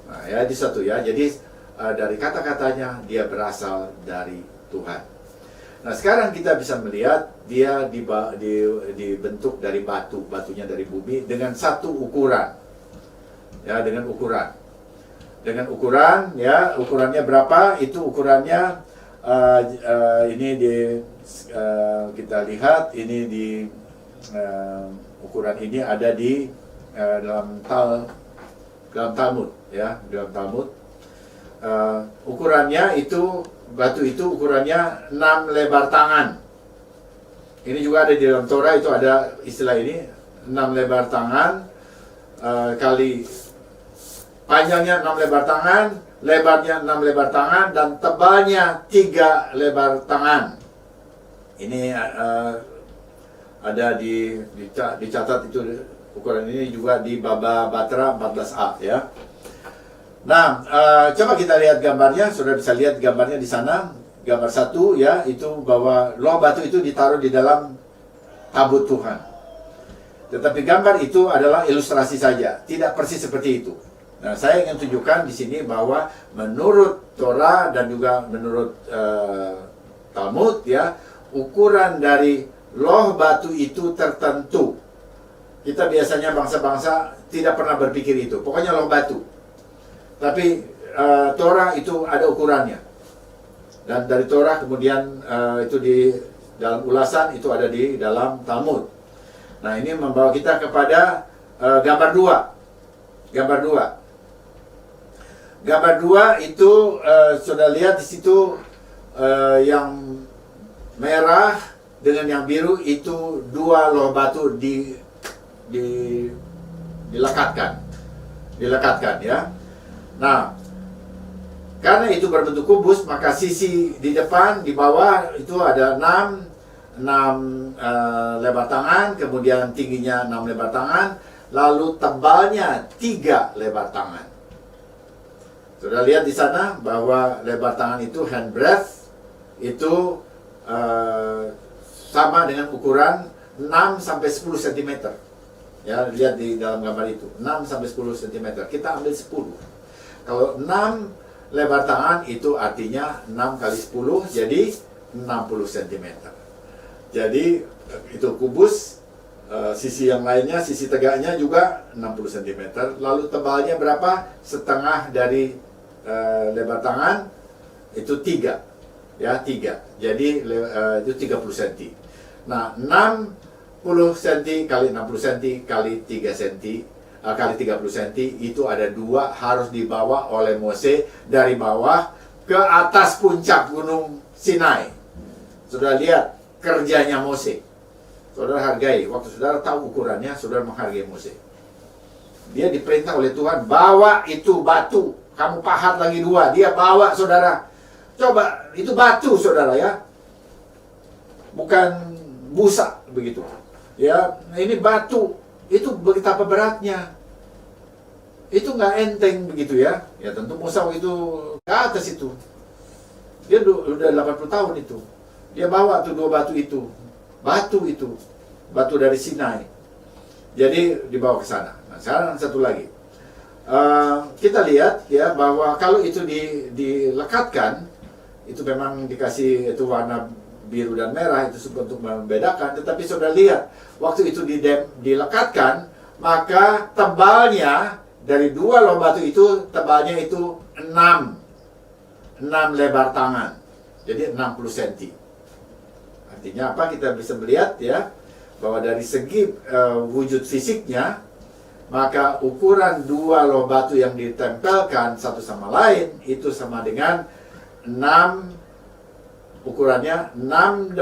Nah, ya di satu ya. Jadi dari kata-katanya dia berasal dari Tuhan. Nah, sekarang kita bisa melihat dia dibentuk dari batunya dari bumi dengan satu ukuran. Ya, dengan ukuran ya, ukurannya berapa? Itu ukurannya ini kita lihat ini ukuran ini ada di dalam Talmud ya, dalam Talmud. Ukurannya itu batu itu ukurannya 6 lebar tangan. Ini juga ada di dalam Torah, itu ada istilah ini 6 lebar tangan kali panjangnya 6 lebar tangan, lebarnya 6 lebar tangan, dan tebalnya 3 lebar tangan. Ini ada dicatat itu ukuran ini juga di Baba Batra 14a ya. Nah, coba kita lihat gambarnya. Sudah bisa lihat gambarnya di sana. Gambar 1 ya, itu bahwa loh batu itu ditaruh di dalam tabut Tuhan. Tetapi gambar itu adalah ilustrasi saja, tidak persis seperti itu. Nah, saya ingin tunjukkan di sini bahwa menurut Torah dan juga menurut Talmud ya, ukuran dari loh batu itu tertentu. Kita biasanya bangsa-bangsa tidak pernah berpikir itu. Pokoknya loh batu. Tapi Torah itu ada ukurannya. Dan dari Torah kemudian itu di dalam ulasan itu ada di dalam Talmud. Nah, ini membawa kita kepada gambar 2. Gambar 2. Gambar 2 itu sudah lihat di situ yang merah dengan yang biru itu dua loh batu dilekatkan ya. Nah, karena itu berbentuk kubus, maka sisi di depan, di bawah itu ada 6 lebar tangan, kemudian tingginya 6 lebar tangan, lalu tebalnya 3 lebar tangan. Sudah lihat di sana bahwa lebar tangan itu hand breadth itu sama dengan ukuran 6 sampai 10 cm. Ya, lihat di dalam gambar itu, 6 sampai 10 cm. Kita ambil 10. Kalau 6 lebar tangan itu artinya 6 kali 10 jadi 60 cm. Jadi itu kubus, sisi yang lainnya, sisi tegaknya juga 60 cm. Lalu tebalnya berapa? Setengah dari lebar tangan itu 3. Ya, 3. Jadi itu 30 cm. Nah, 60 cm kali 60 cm kali 3 cm kali 30 cm itu ada 2 harus dibawa oleh Mose dari bawah ke atas puncak gunung Sinai. Saudara lihat kerjanya Mose. Saudara hargai. Waktu saudara tahu ukurannya, saudara menghargai Mose. Dia diperintah oleh Tuhan, bawa itu batu. Kamu pahat lagi 2. Dia bawa, saudara. Coba, itu batu, saudara ya. Bukan busa, begitu. Ya, ini batu. Itu betapa beratnya. Itu nggak enteng begitu ya. Ya tentu Musa itu ke atas itu. Dia udah 80 tahun itu. Dia bawa tuh 2 batu itu. Batu itu. Batu dari Sinai. Jadi dibawa ke sana. Nah, sekarang satu lagi. Kita lihat ya bahwa kalau itu dilekatkan, itu memang dikasih itu warna biru dan merah itu untuk membedakan. Tetapi sudah lihat waktu itu dilekatkan, maka tebalnya dari 2 loh batu itu tebalnya itu 6 lebar tangan. Jadi 60 cm. Artinya apa? Kita bisa melihat ya bahwa dari segi wujud fisiknya, maka ukuran 2 loh batu yang ditempelkan satu sama lain itu sama dengan 6, ukurannya 6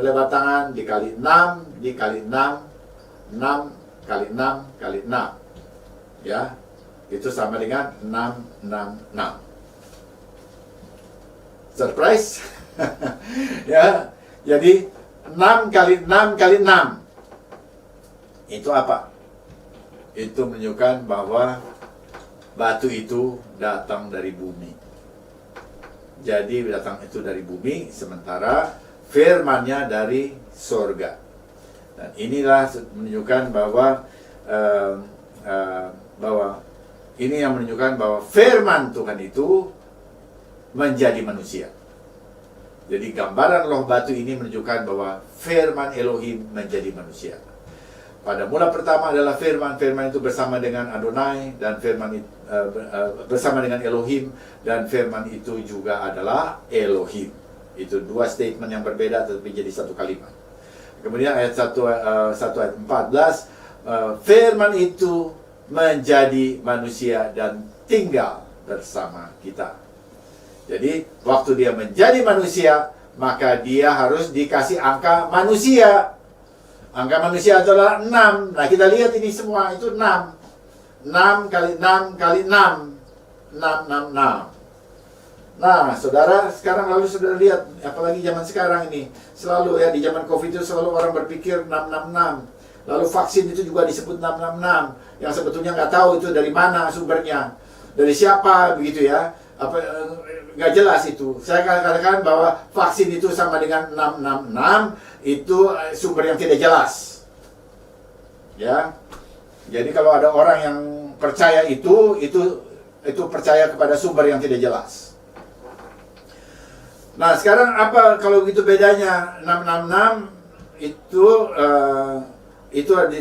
lebar tangan dikali 6 dikali 6, 6 kali 6 kali 6. Ya, itu sama dengan 666. Surprise? Ya, jadi 6 kali 6 kali 6. Itu apa? Itu menunjukkan bahwa batu itu datang dari bumi. Jadi datang itu dari bumi, sementara firman-Nya dari sorga. Dan inilah menunjukkan bahwa ini yang menunjukkan bahwa firman Tuhan itu menjadi manusia. Jadi gambaran loh batu ini menunjukkan bahwa firman Elohim menjadi manusia. Pada mula pertama adalah firman itu bersama dengan Adonai, dan firman bersama dengan Elohim, dan firman itu juga adalah Elohim. Itu 2 statement yang berbeda tetapi jadi satu kalimat. Kemudian ayat 1 ayat 14, firman itu menjadi manusia dan tinggal bersama kita. Jadi waktu dia menjadi manusia, maka dia harus dikasih angka manusia. Angka manusia adalah 6. Nah, kita lihat ini semua itu 6. 6 kali 6 kali 6. 666. Nah, saudara, sekarang lalu saudara lihat, apalagi zaman sekarang ini, selalu ya di zaman Covid itu selalu orang berpikir 666. Lalu vaksin itu juga disebut 666, yang sebetulnya nggak tahu itu dari mana sumbernya, dari siapa begitu ya. Apa nggak jelas itu. Saya katakan bahwa vaksin itu sama dengan 666, itu sumber yang tidak jelas. Ya. Jadi kalau ada orang yang percaya itu percaya kepada sumber yang tidak jelas. Nah, sekarang apa kalau gitu bedanya? 666 itu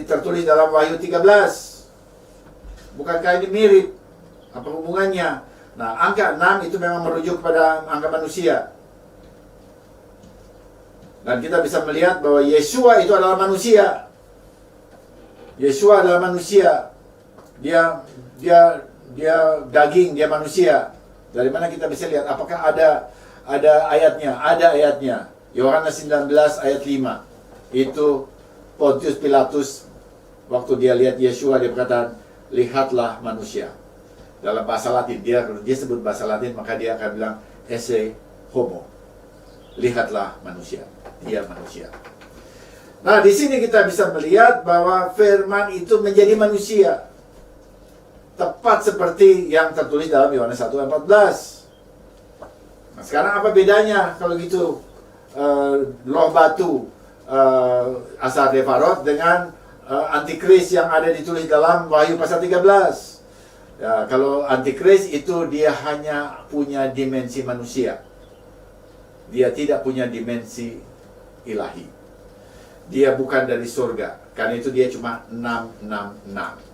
tertulis dalam Wahyu 13. Bukankah ini mirip? Apa hubungannya? Nah, angka 6 itu memang merujuk kepada angka manusia. Dan kita bisa melihat bahwa Yeshua itu adalah manusia. Yeshua adalah manusia. Dia dia daging, dia manusia. Dari mana kita bisa lihat? Apakah ada ayatnya? Ada ayatnya. Yohanes 19 ayat 5. Itu Pontius Pilatus waktu dia lihat Yesua, dia berkata, lihatlah manusia. Dalam bahasa Latin, dia sebut bahasa Latin, maka dia akan bilang esse homo. Lihatlah manusia. Dia manusia. Nah, di sini kita bisa melihat bahwa firman itu menjadi manusia. Tepat seperti yang tertulis dalam Yohanes 1:14. Nah, sekarang apa bedanya kalau gitu loh batu Asar Devarot dengan antikris yang ada ditulis dalam Wahyu pasal 13? Ya, kalau antikris itu dia hanya punya dimensi manusia. Dia tidak punya dimensi ilahi. Dia bukan dari surga. Karena itu dia cuma 666.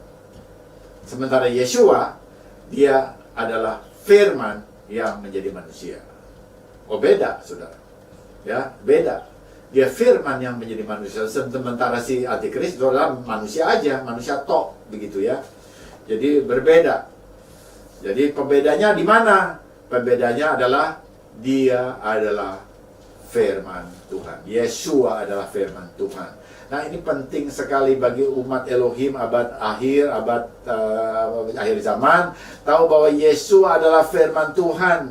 Sementara Yesua, dia adalah firman yang menjadi manusia. Oh, beda, saudara. Ya, beda. Dia firman yang menjadi manusia. Sementara si antikris itu adalah manusia aja, manusia tok, begitu ya. Jadi berbeda. Jadi pembedanya di mana? Pembedanya adalah dia adalah firman Tuhan. Yesua adalah firman Tuhan. Nah, ini penting sekali bagi umat Elohim abad akhir zaman, tahu bahwa Yesua adalah firman Tuhan.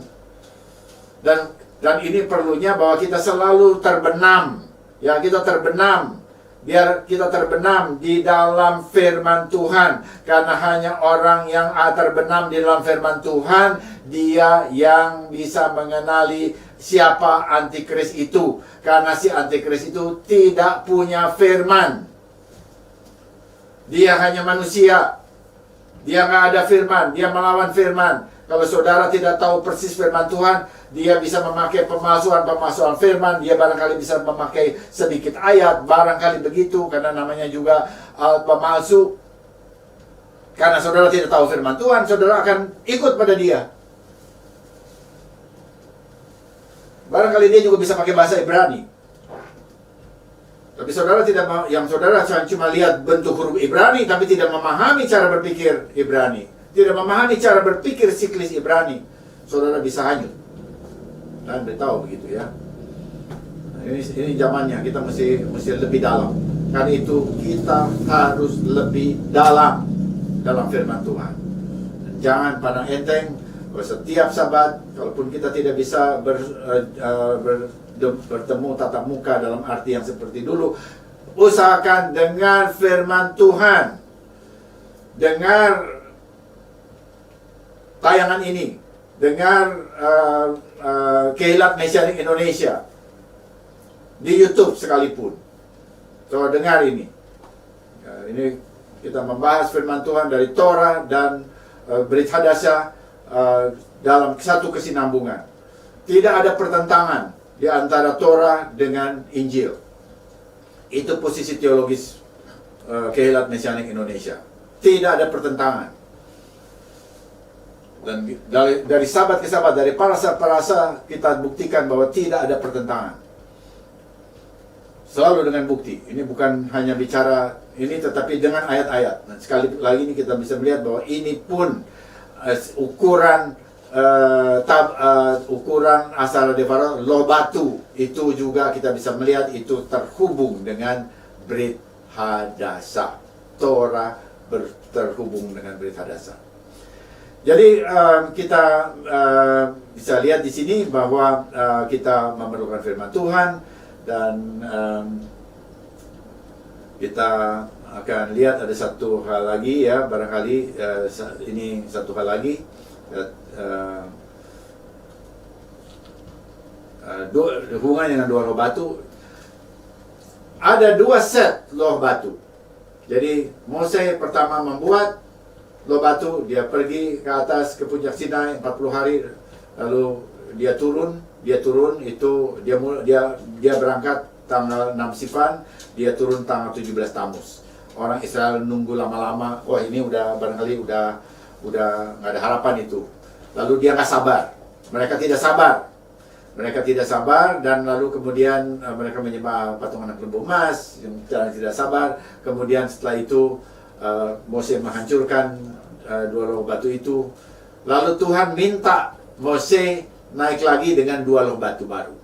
Dan ini perlunya bahwa kita selalu terbenam. Ya, kita terbenam. Biar kita terbenam di dalam firman Tuhan. Karena hanya orang yang terbenam di dalam firman Tuhan, dia yang bisa mengenali siapa antikris itu. Karena si antikris itu tidak punya firman. Dia hanya manusia. Dia nggak ada firman. Dia melawan firman. Kalau saudara tidak tahu persis firman Tuhan, dia bisa memakai pemalsuan firman. Dia barangkali bisa memakai sedikit ayat, barangkali begitu, karena namanya juga pemalsu. Karena saudara tidak tahu firman Tuhan, saudara akan ikut pada dia. Barangkali dia juga bisa pakai bahasa Ibrani. Tapi saudara cuma lihat bentuk huruf Ibrani, tapi tidak memahami cara berpikir Ibrani. Tidak memahami cara berpikir siklis Ibrani, saudara bisa hanyut. Dan beritahu begitu ya. Nah, ini zamannya kita mesti lebih dalam. Karena itu kita harus lebih dalam firman Tuhan. Dan jangan pandang enteng. Setiap Sabat, kalaupun kita tidak bisa bertemu tatap muka dalam arti yang seperti dulu, usahakan dengar firman Tuhan. Dengar tayangan ini, dengar Kehilat Mesianik Indonesia di YouTube sekalipun. So, dengar ini. Ini kita membahas firman Tuhan dari Torah dan Brit Hadasah dalam satu kesinambungan. Tidak ada pertentangan di antara Torah dengan Injil. Itu posisi teologis Kehilat Mesianik Indonesia. Tidak ada pertentangan. Dan dari sahabat ke sahabat, dari parasa kita buktikan bahwa tidak ada pertentangan. Selalu dengan bukti. Ini bukan hanya bicara ini, tetapi dengan ayat-ayat. Dan sekali lagi ini kita bisa melihat bahwa ini pun ukuran Asar Devarot, loh batu, itu juga kita bisa melihat itu terhubung dengan Brit Hadasah. Torah terhubung dengan Brit Hadasah. Jadi kita bisa lihat di sini bahwa kita memerlukan firman Tuhan, dan kita akan lihat ada satu hal lagi ya, barangkali ini satu hal lagi, hubungan dengan dua loh batu. Ada dua set loh batu. Jadi Mose pertama membuat loh batu, dia pergi ke atas ke puncak Sinai 40 hari, lalu dia turun itu dia berangkat tanggal 6 Sivan, dia turun tanggal 17 Tamus. Orang Israel nunggu lama-lama, wah ini udah barangkali udah nggak ada harapan itu. Lalu dia nggak sabar, mereka tidak sabar, dan lalu kemudian mereka menyembah patung anak lembu emas, yang tidak sabar. Kemudian setelah itu Mose menghancurkan dua loh batu itu. Lalu Tuhan minta Mose naik lagi dengan dua loh batu baru.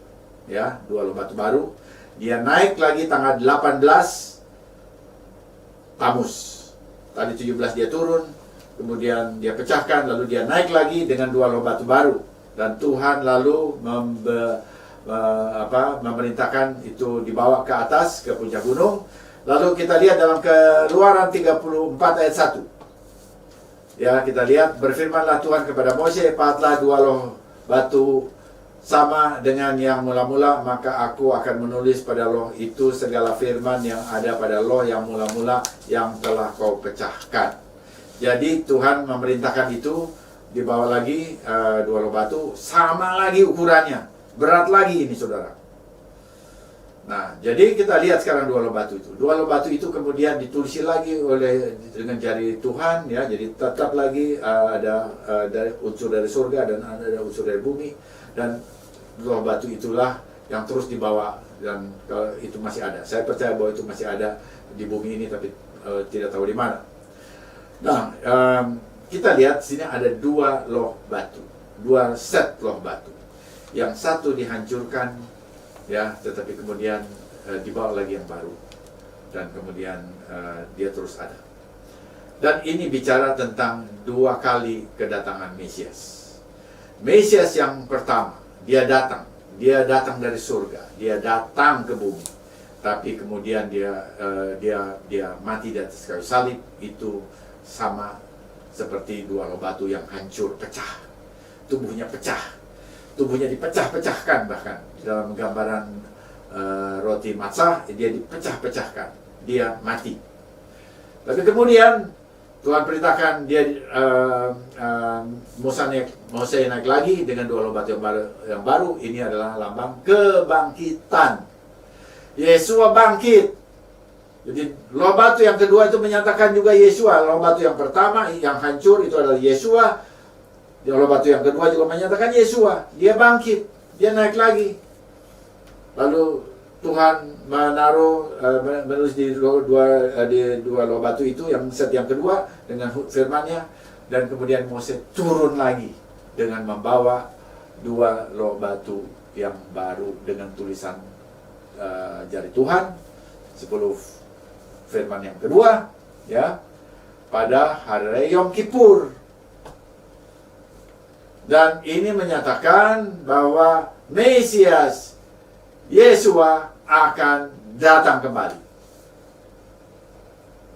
Ya, dua loh batu baru. Dia naik lagi tanggal 18 Tamus. Tadi 17 dia turun, kemudian dia pecahkan, lalu dia naik lagi dengan dua loh batu baru. Dan Tuhan lalu memerintahkan itu dibawa ke atas, ke puncak gunung. Lalu kita lihat dalam Keluaran 34 ayat 1. Ya, kita lihat, berfirmanlah Tuhan kepada Mose, pahatlah dua loh batu sama dengan yang mula-mula, maka aku akan menulis pada loh itu segala firman yang ada pada loh yang mula-mula yang telah kau pecahkan. Jadi Tuhan memerintahkan itu, dibawa lagi dua loh batu, sama lagi ukurannya, berat lagi ini saudara. Nah, jadi kita lihat sekarang dua loh batu itu. Dua loh batu itu kemudian ditulis lagi dengan jari Tuhan, ya. Jadi tetap lagi ada unsur dari surga dan ada unsur dari bumi. Dan loh batu itulah yang terus dibawa, dan itu masih ada. Saya percaya bahwa itu masih ada di bumi ini, tapi tidak tahu di mana. Nah, kita lihat sini ada dua loh batu, dua set loh batu. Yang satu dihancurkan, ya, tetapi kemudian dibawa lagi yang baru, dan kemudian dia terus ada. Dan ini bicara tentang dua kali kedatangan Mesias. Mesias yang pertama, dia datang dari surga, dia datang ke bumi, tapi kemudian dia mati di atas kayu salib. Itu sama seperti dua loh batu yang hancur, pecah, tubuhnya pecah, tubuhnya dipecah-pecahkan. Bahkan dalam gambaran roti matzah, dia dipecah-pecahkan, dia mati. Tapi kemudian Tuhan perintahkan dia Mose naik lagi dengan dua loh batu yang baru. Ini adalah lambang kebangkitan. Yesua bangkit. Jadi loh batu yang kedua itu menyatakan juga Yesua. Loh batu yang pertama yang hancur itu adalah Yesua. Loh batu yang kedua juga menyatakan Yesua. Dia bangkit, dia naik lagi. Lalu Tuhan menulis di dua loh batu itu, yang set yang kedua dengan firman-Nya, dan kemudian Mose turun lagi dengan membawa dua loh batu yang baru dengan tulisan jari Tuhan, 10 firman yang kedua, ya, pada hari Yom Kippur. Dan ini menyatakan bahwa Mesias Yesua akan datang kembali.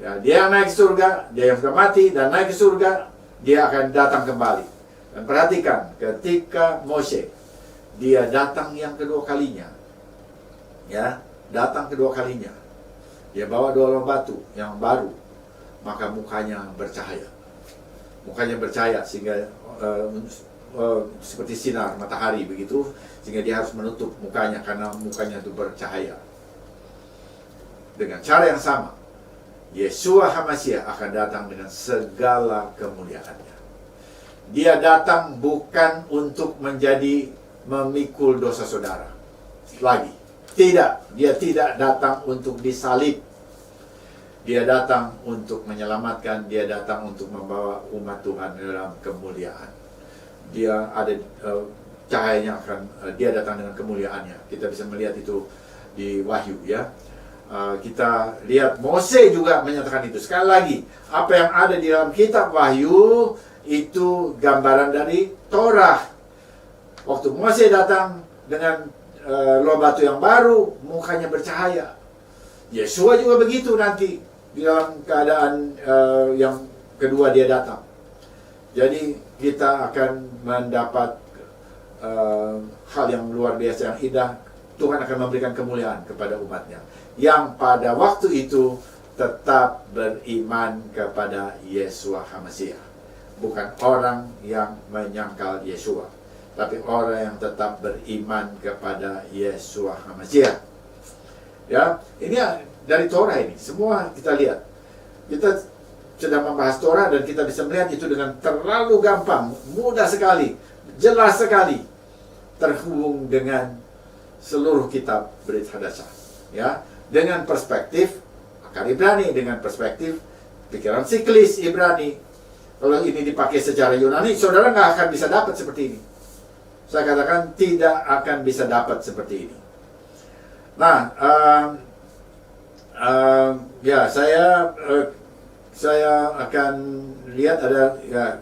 Ya, dia yang naik ke surga, dia yang sudah mati dan naik ke surga, dia akan datang kembali. Dan perhatikan, ketika Mose, dia datang yang kedua kalinya. Ya, datang kedua kalinya. Dia bawa dua loh batu yang baru, maka mukanya bercahaya. Mukanya bercahaya sehingga seperti sinar matahari begitu, sehingga dia harus menutup mukanya karena mukanya itu bercahaya. Dengan cara yang sama, Yesua HaMashiach akan datang dengan segala kemuliaannya. Dia datang bukan untuk memikul dosa saudara lagi. Tidak, dia tidak datang untuk disalib. Dia datang untuk menyelamatkan, dia datang untuk membawa umat Tuhan dalam kemuliaan. Dia ada cahayanya dia datang dengan kemuliaannya. Kita bisa melihat itu di Wahyu, ya. Kita lihat Mose juga menyatakan itu. Sekali lagi, apa yang ada di dalam kitab Wahyu itu gambaran dari Torah. Waktu Mose datang dengan loh batu yang baru, mukanya bercahaya. Yesua juga begitu nanti di dalam keadaan yang kedua dia datang. Jadi kita akan mendapat hal yang luar biasa, yang indah. Tuhan akan memberikan kemuliaan kepada umatnya yang pada waktu itu tetap beriman kepada Yesua HaMashiach. Bukan orang yang menyangkal Yesua, tapi orang yang tetap beriman kepada Yesua HaMashiach. Ya, ini dari Torah ini. Semua kita lihat. Kita sedang membahas Torah dan kita bisa melihat itu dengan terlalu gampang, mudah sekali, jelas sekali, terhubung dengan seluruh kitab Brit Hadasah, ya, dengan perspektif akar Ibrani, dengan perspektif pikiran siklis Ibrani, Kalau ini dipakai secara Yunani, saudara nggak akan bisa dapat seperti ini. Saya katakan tidak akan bisa dapat seperti ini. Nah, ya saya akan lihat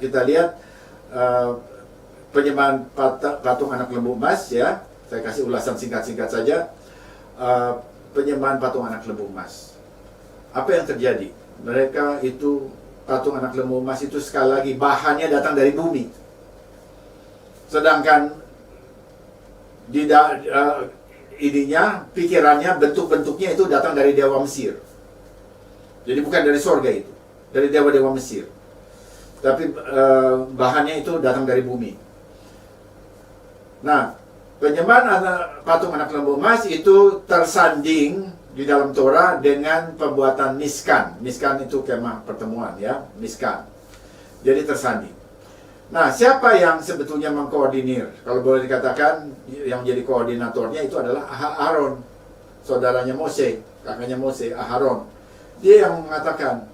kita lihat penyembahan patung anak lembu emas ya. Saya kasih ulasan singkat-singkat saja. Penyembahan patung anak lembu emas. Apa yang terjadi? Mereka itu patung anak lembu emas itu sekali lagi bahannya datang dari bumi. Sedangkan ininya, pikirannya, bentuk-bentuknya itu datang dari dewa Mesir. Jadi bukan dari sorga itu, dari dewa-dewa Mesir. Tapi bahannya itu datang dari bumi. Nah, penyembahan patung anak lembu emas itu tersanding di dalam Torah dengan pembuatan miskan. Miskan itu kemah pertemuan ya, miskan. Jadi tersanding. Nah, siapa yang sebetulnya mengkoordinir? Kalau boleh dikatakan, yang jadi koordinatornya itu adalah Aaron, saudaranya Mose, kakaknya Mose, Aharon. Dia yang mengatakan,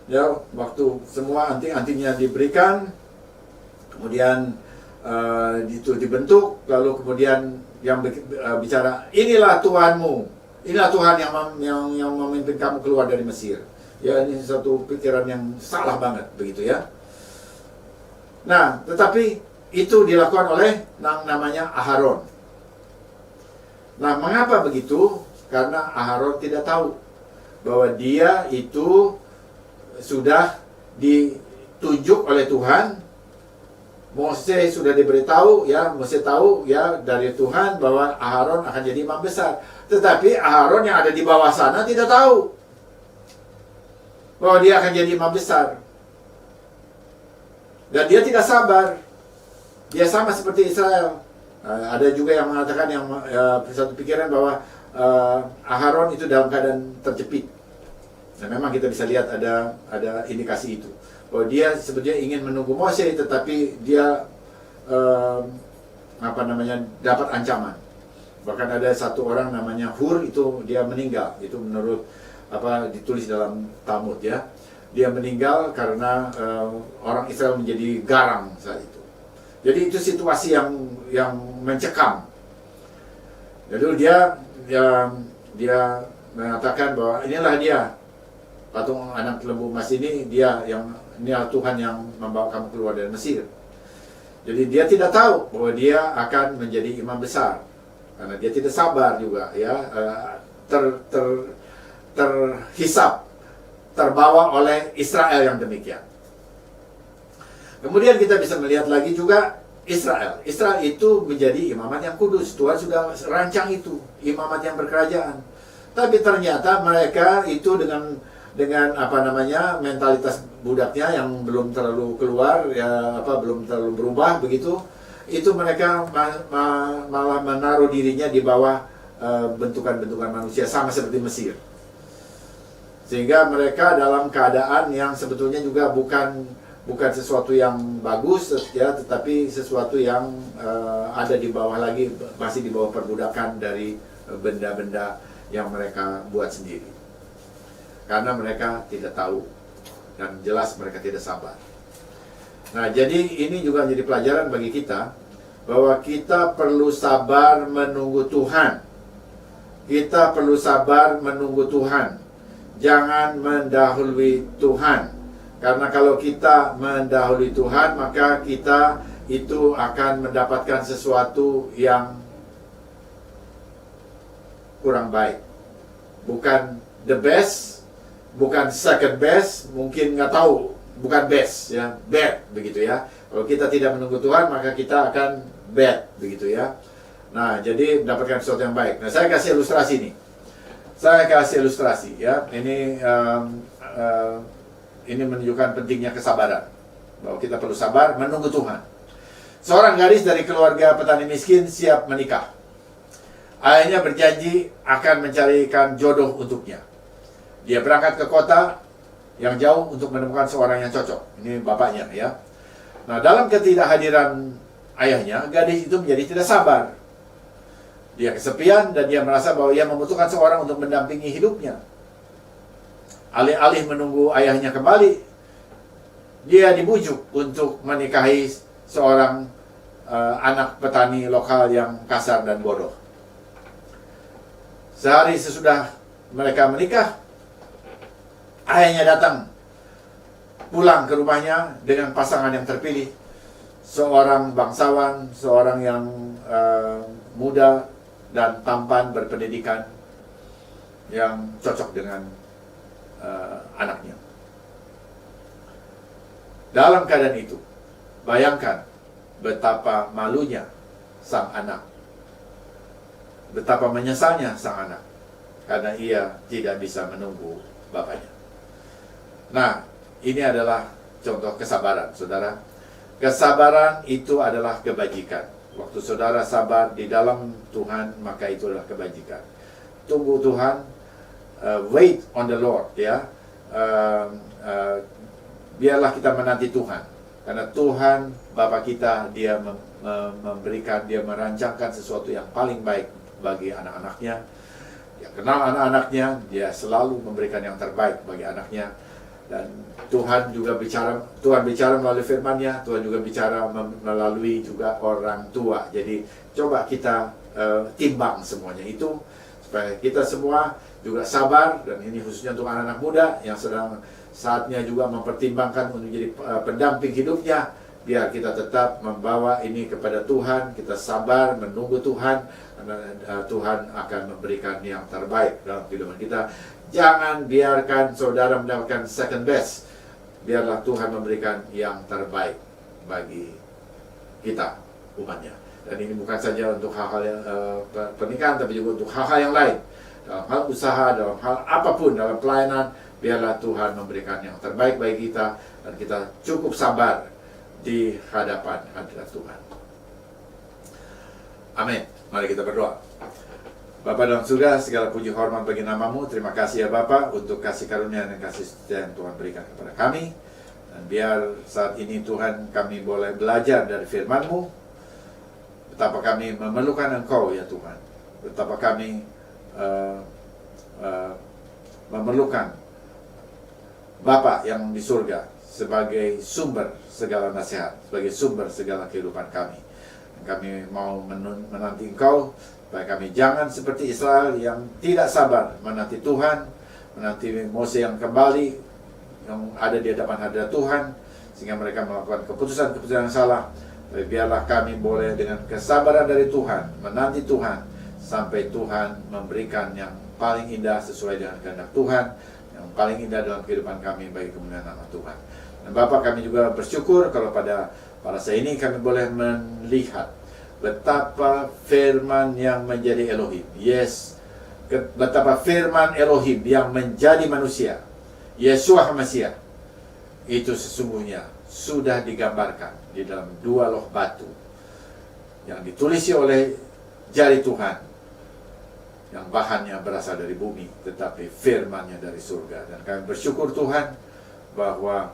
ya, waktu semua anting-antingnya diberikan, kemudian itu dibentuk, lalu kemudian yang bicara, inilah Tuhanmu, inilah Tuhan yang memimpin kamu keluar dari Mesir. Ya, ini satu pikiran yang salah banget, begitu ya. Nah, tetapi itu dilakukan oleh namanya Aharon. Nah, mengapa begitu? Karena Aharon tidak tahu bahwa dia itu sudah ditunjuk oleh Tuhan. Mose sudah diberitahu ya, Mose tahu ya dari Tuhan bahwa Aharon akan jadi imam besar. Tetapi Aharon yang ada di bawah sana tidak tahu bahwa dia akan jadi imam besar. Dan dia tidak sabar. Dia sama seperti Israel. Ada juga yang mengatakan yang satu pikiran bahwa Aharon itu dalam keadaan terjepit. Dan memang kita bisa lihat ada indikasi itu. Bahwa dia sebetulnya ingin menunggu Mose, tetapi dia dapat ancaman. Bahkan ada satu orang namanya Hur, itu dia meninggal. Itu menurut ditulis dalam Talmud ya. Dia meninggal karena orang Israel menjadi garang saat itu. Jadi itu situasi yang mencekam. Jadi dia mengatakan bahwa inilah dia patung anak lembu emas ini, inilah Tuhan yang membawa kamu keluar dari Mesir. Jadi dia tidak tahu bahwa dia akan menjadi imam besar karena dia tidak sabar juga ya, terhisap, terbawa oleh Israel yang demikian. Kemudian kita bisa melihat lagi juga Israel. Israel itu menjadi imamat yang kudus. Tuhan sudah rancang itu, imamat yang berkerajaan. Tapi ternyata mereka itu dengan mentalitas budaknya yang belum terlalu keluar ya, belum terlalu berubah begitu. Itu mereka malah menaruh dirinya di bawah bentukan-bentukan manusia sama seperti Mesir. Sehingga mereka dalam keadaan yang sebetulnya juga bukan sesuatu yang bagus ya, tetapi sesuatu yang ada di bawah lagi, masih di bawah perbudakan dari benda-benda yang mereka buat sendiri. Karena mereka tidak tahu dan jelas mereka tidak sabar. Nah, jadi ini juga menjadi pelajaran bagi kita bahwa kita perlu sabar menunggu Tuhan. Kita perlu sabar menunggu Tuhan. Jangan mendahului Tuhan. Karena kalau kita mendahului Tuhan, maka kita itu akan mendapatkan sesuatu yang kurang baik. Bukan the best, bukan second best, mungkin nggak tahu, bukan best ya, bad begitu ya. Kalau kita tidak menunggu Tuhan, maka kita akan bad begitu ya. Nah, jadi mendapatkan sesuatu yang baik. Nah, saya kasih ilustrasi nih. Ya. Ini menunjukkan pentingnya kesabaran. Bahwa kita perlu sabar menunggu Tuhan. Seorang gadis dari keluarga petani miskin siap menikah. Ayahnya berjanji akan mencarikan jodoh untuknya. Dia berangkat ke kota yang jauh untuk menemukan seorang yang cocok. Ini bapaknya ya. Nah, dalam ketidakhadiran ayahnya, gadis itu menjadi tidak sabar. Dia kesepian dan dia merasa bahwa ia membutuhkan seorang untuk mendampingi hidupnya. Alih-alih menunggu ayahnya kembali, dia dibujuk untuk menikahi seorang anak petani lokal yang kasar dan bodoh. Sehari sesudah mereka menikah, ayahnya datang pulang ke rumahnya dengan pasangan yang terpilih, seorang bangsawan, seorang yang muda dan tampan, berpendidikan, yang cocok dengan anaknya. Dalam keadaan itu, bayangkan betapa malunya sang anak, betapa menyesalnya sang anak, karena ia tidak bisa menunggu bapaknya. Nah, ini adalah contoh kesabaran, saudara. Kesabaran itu adalah kebajikan. Waktu saudara sabar di dalam Tuhan, maka itu adalah kebajikan. Tunggu Tuhan, wait on the Lord, ya. Biarlah kita menanti Tuhan, karena Tuhan Bapa kita, dia memberikan, dia merancangkan sesuatu yang paling baik bagi anak-anaknya. Dia kenal anak-anaknya, dia selalu memberikan yang terbaik bagi anaknya. Dan Tuhan bicara melalui firman-Nya, Tuhan juga bicara melalui juga orang tua. Jadi coba kita timbang semuanya itu, supaya kita semua juga sabar. Dan ini khususnya untuk anak-anak muda yang sedang saatnya juga mempertimbangkan untuk menjadi pendamping hidupnya. Biar kita tetap membawa ini kepada Tuhan, kita sabar menunggu Tuhan, karena Tuhan akan memberikan yang terbaik dalam kehidupan kita. Jangan biarkan saudara mendapatkan second best. Biarlah Tuhan memberikan yang terbaik bagi kita, umatnya. Dan ini bukan saja untuk hal-hal yang pernikahan, tapi juga untuk hal-hal yang lain. Dalam hal usaha, dalam hal apapun, dalam pelayanan, biarlah Tuhan memberikan yang terbaik bagi kita, dan kita cukup sabar di hadapan hadirat Tuhan. Amin. Mari kita berdoa. Bapa dalam surga, segala puji hormat bagi nama-Mu. Terima kasih ya Bapa untuk kasih karunia dan kasih setia yang Tuhan berikan kepada kami. Dan biar saat ini Tuhan, kami boleh belajar dari firman-Mu, betapa kami memerlukan Engkau ya Tuhan. Betapa kami memerlukan Bapa yang di surga sebagai sumber segala nasihat, sebagai sumber segala kehidupan kami. Kami mau menanti Engkau, supaya kami jangan seperti Israel yang tidak sabar menanti Tuhan, menanti Mose yang kembali, yang ada di hadapan hadirat Tuhan, sehingga mereka melakukan keputusan-keputusan yang salah. Tapi biarlah kami boleh dengan kesabaran dari Tuhan, menanti Tuhan, sampai Tuhan memberikan yang paling indah sesuai dengan kehendak Tuhan, yang paling indah dalam kehidupan kami bagi kemuliaan nama Tuhan. Dan Bapak, kami juga bersyukur kalau pada saat ini kami boleh melihat betapa firman yang menjadi Elohim. Yes, betapa firman Elohim yang menjadi manusia, Yeshua HaMashiach, itu sesungguhnya sudah digambarkan di dalam 2 loh batu yang ditulisi oleh jari Tuhan, yang bahannya berasal dari bumi, tetapi firman-Nya dari surga. Dan kami bersyukur Tuhan, bahwa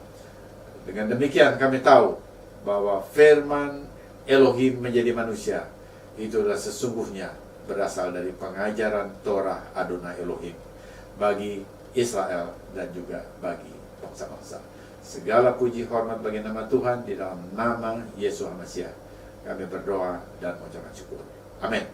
dengan demikian kami tahu bahwa firman Elohim menjadi manusia itu adalah sesungguhnya berasal dari pengajaran Torah Adonai Elohim bagi Israel dan juga bagi bangsa-bangsa. Segala puji hormat bagi nama Tuhan, di dalam nama Yesus HaMashiach kami berdoa dan mengucapkan syukur. Amin.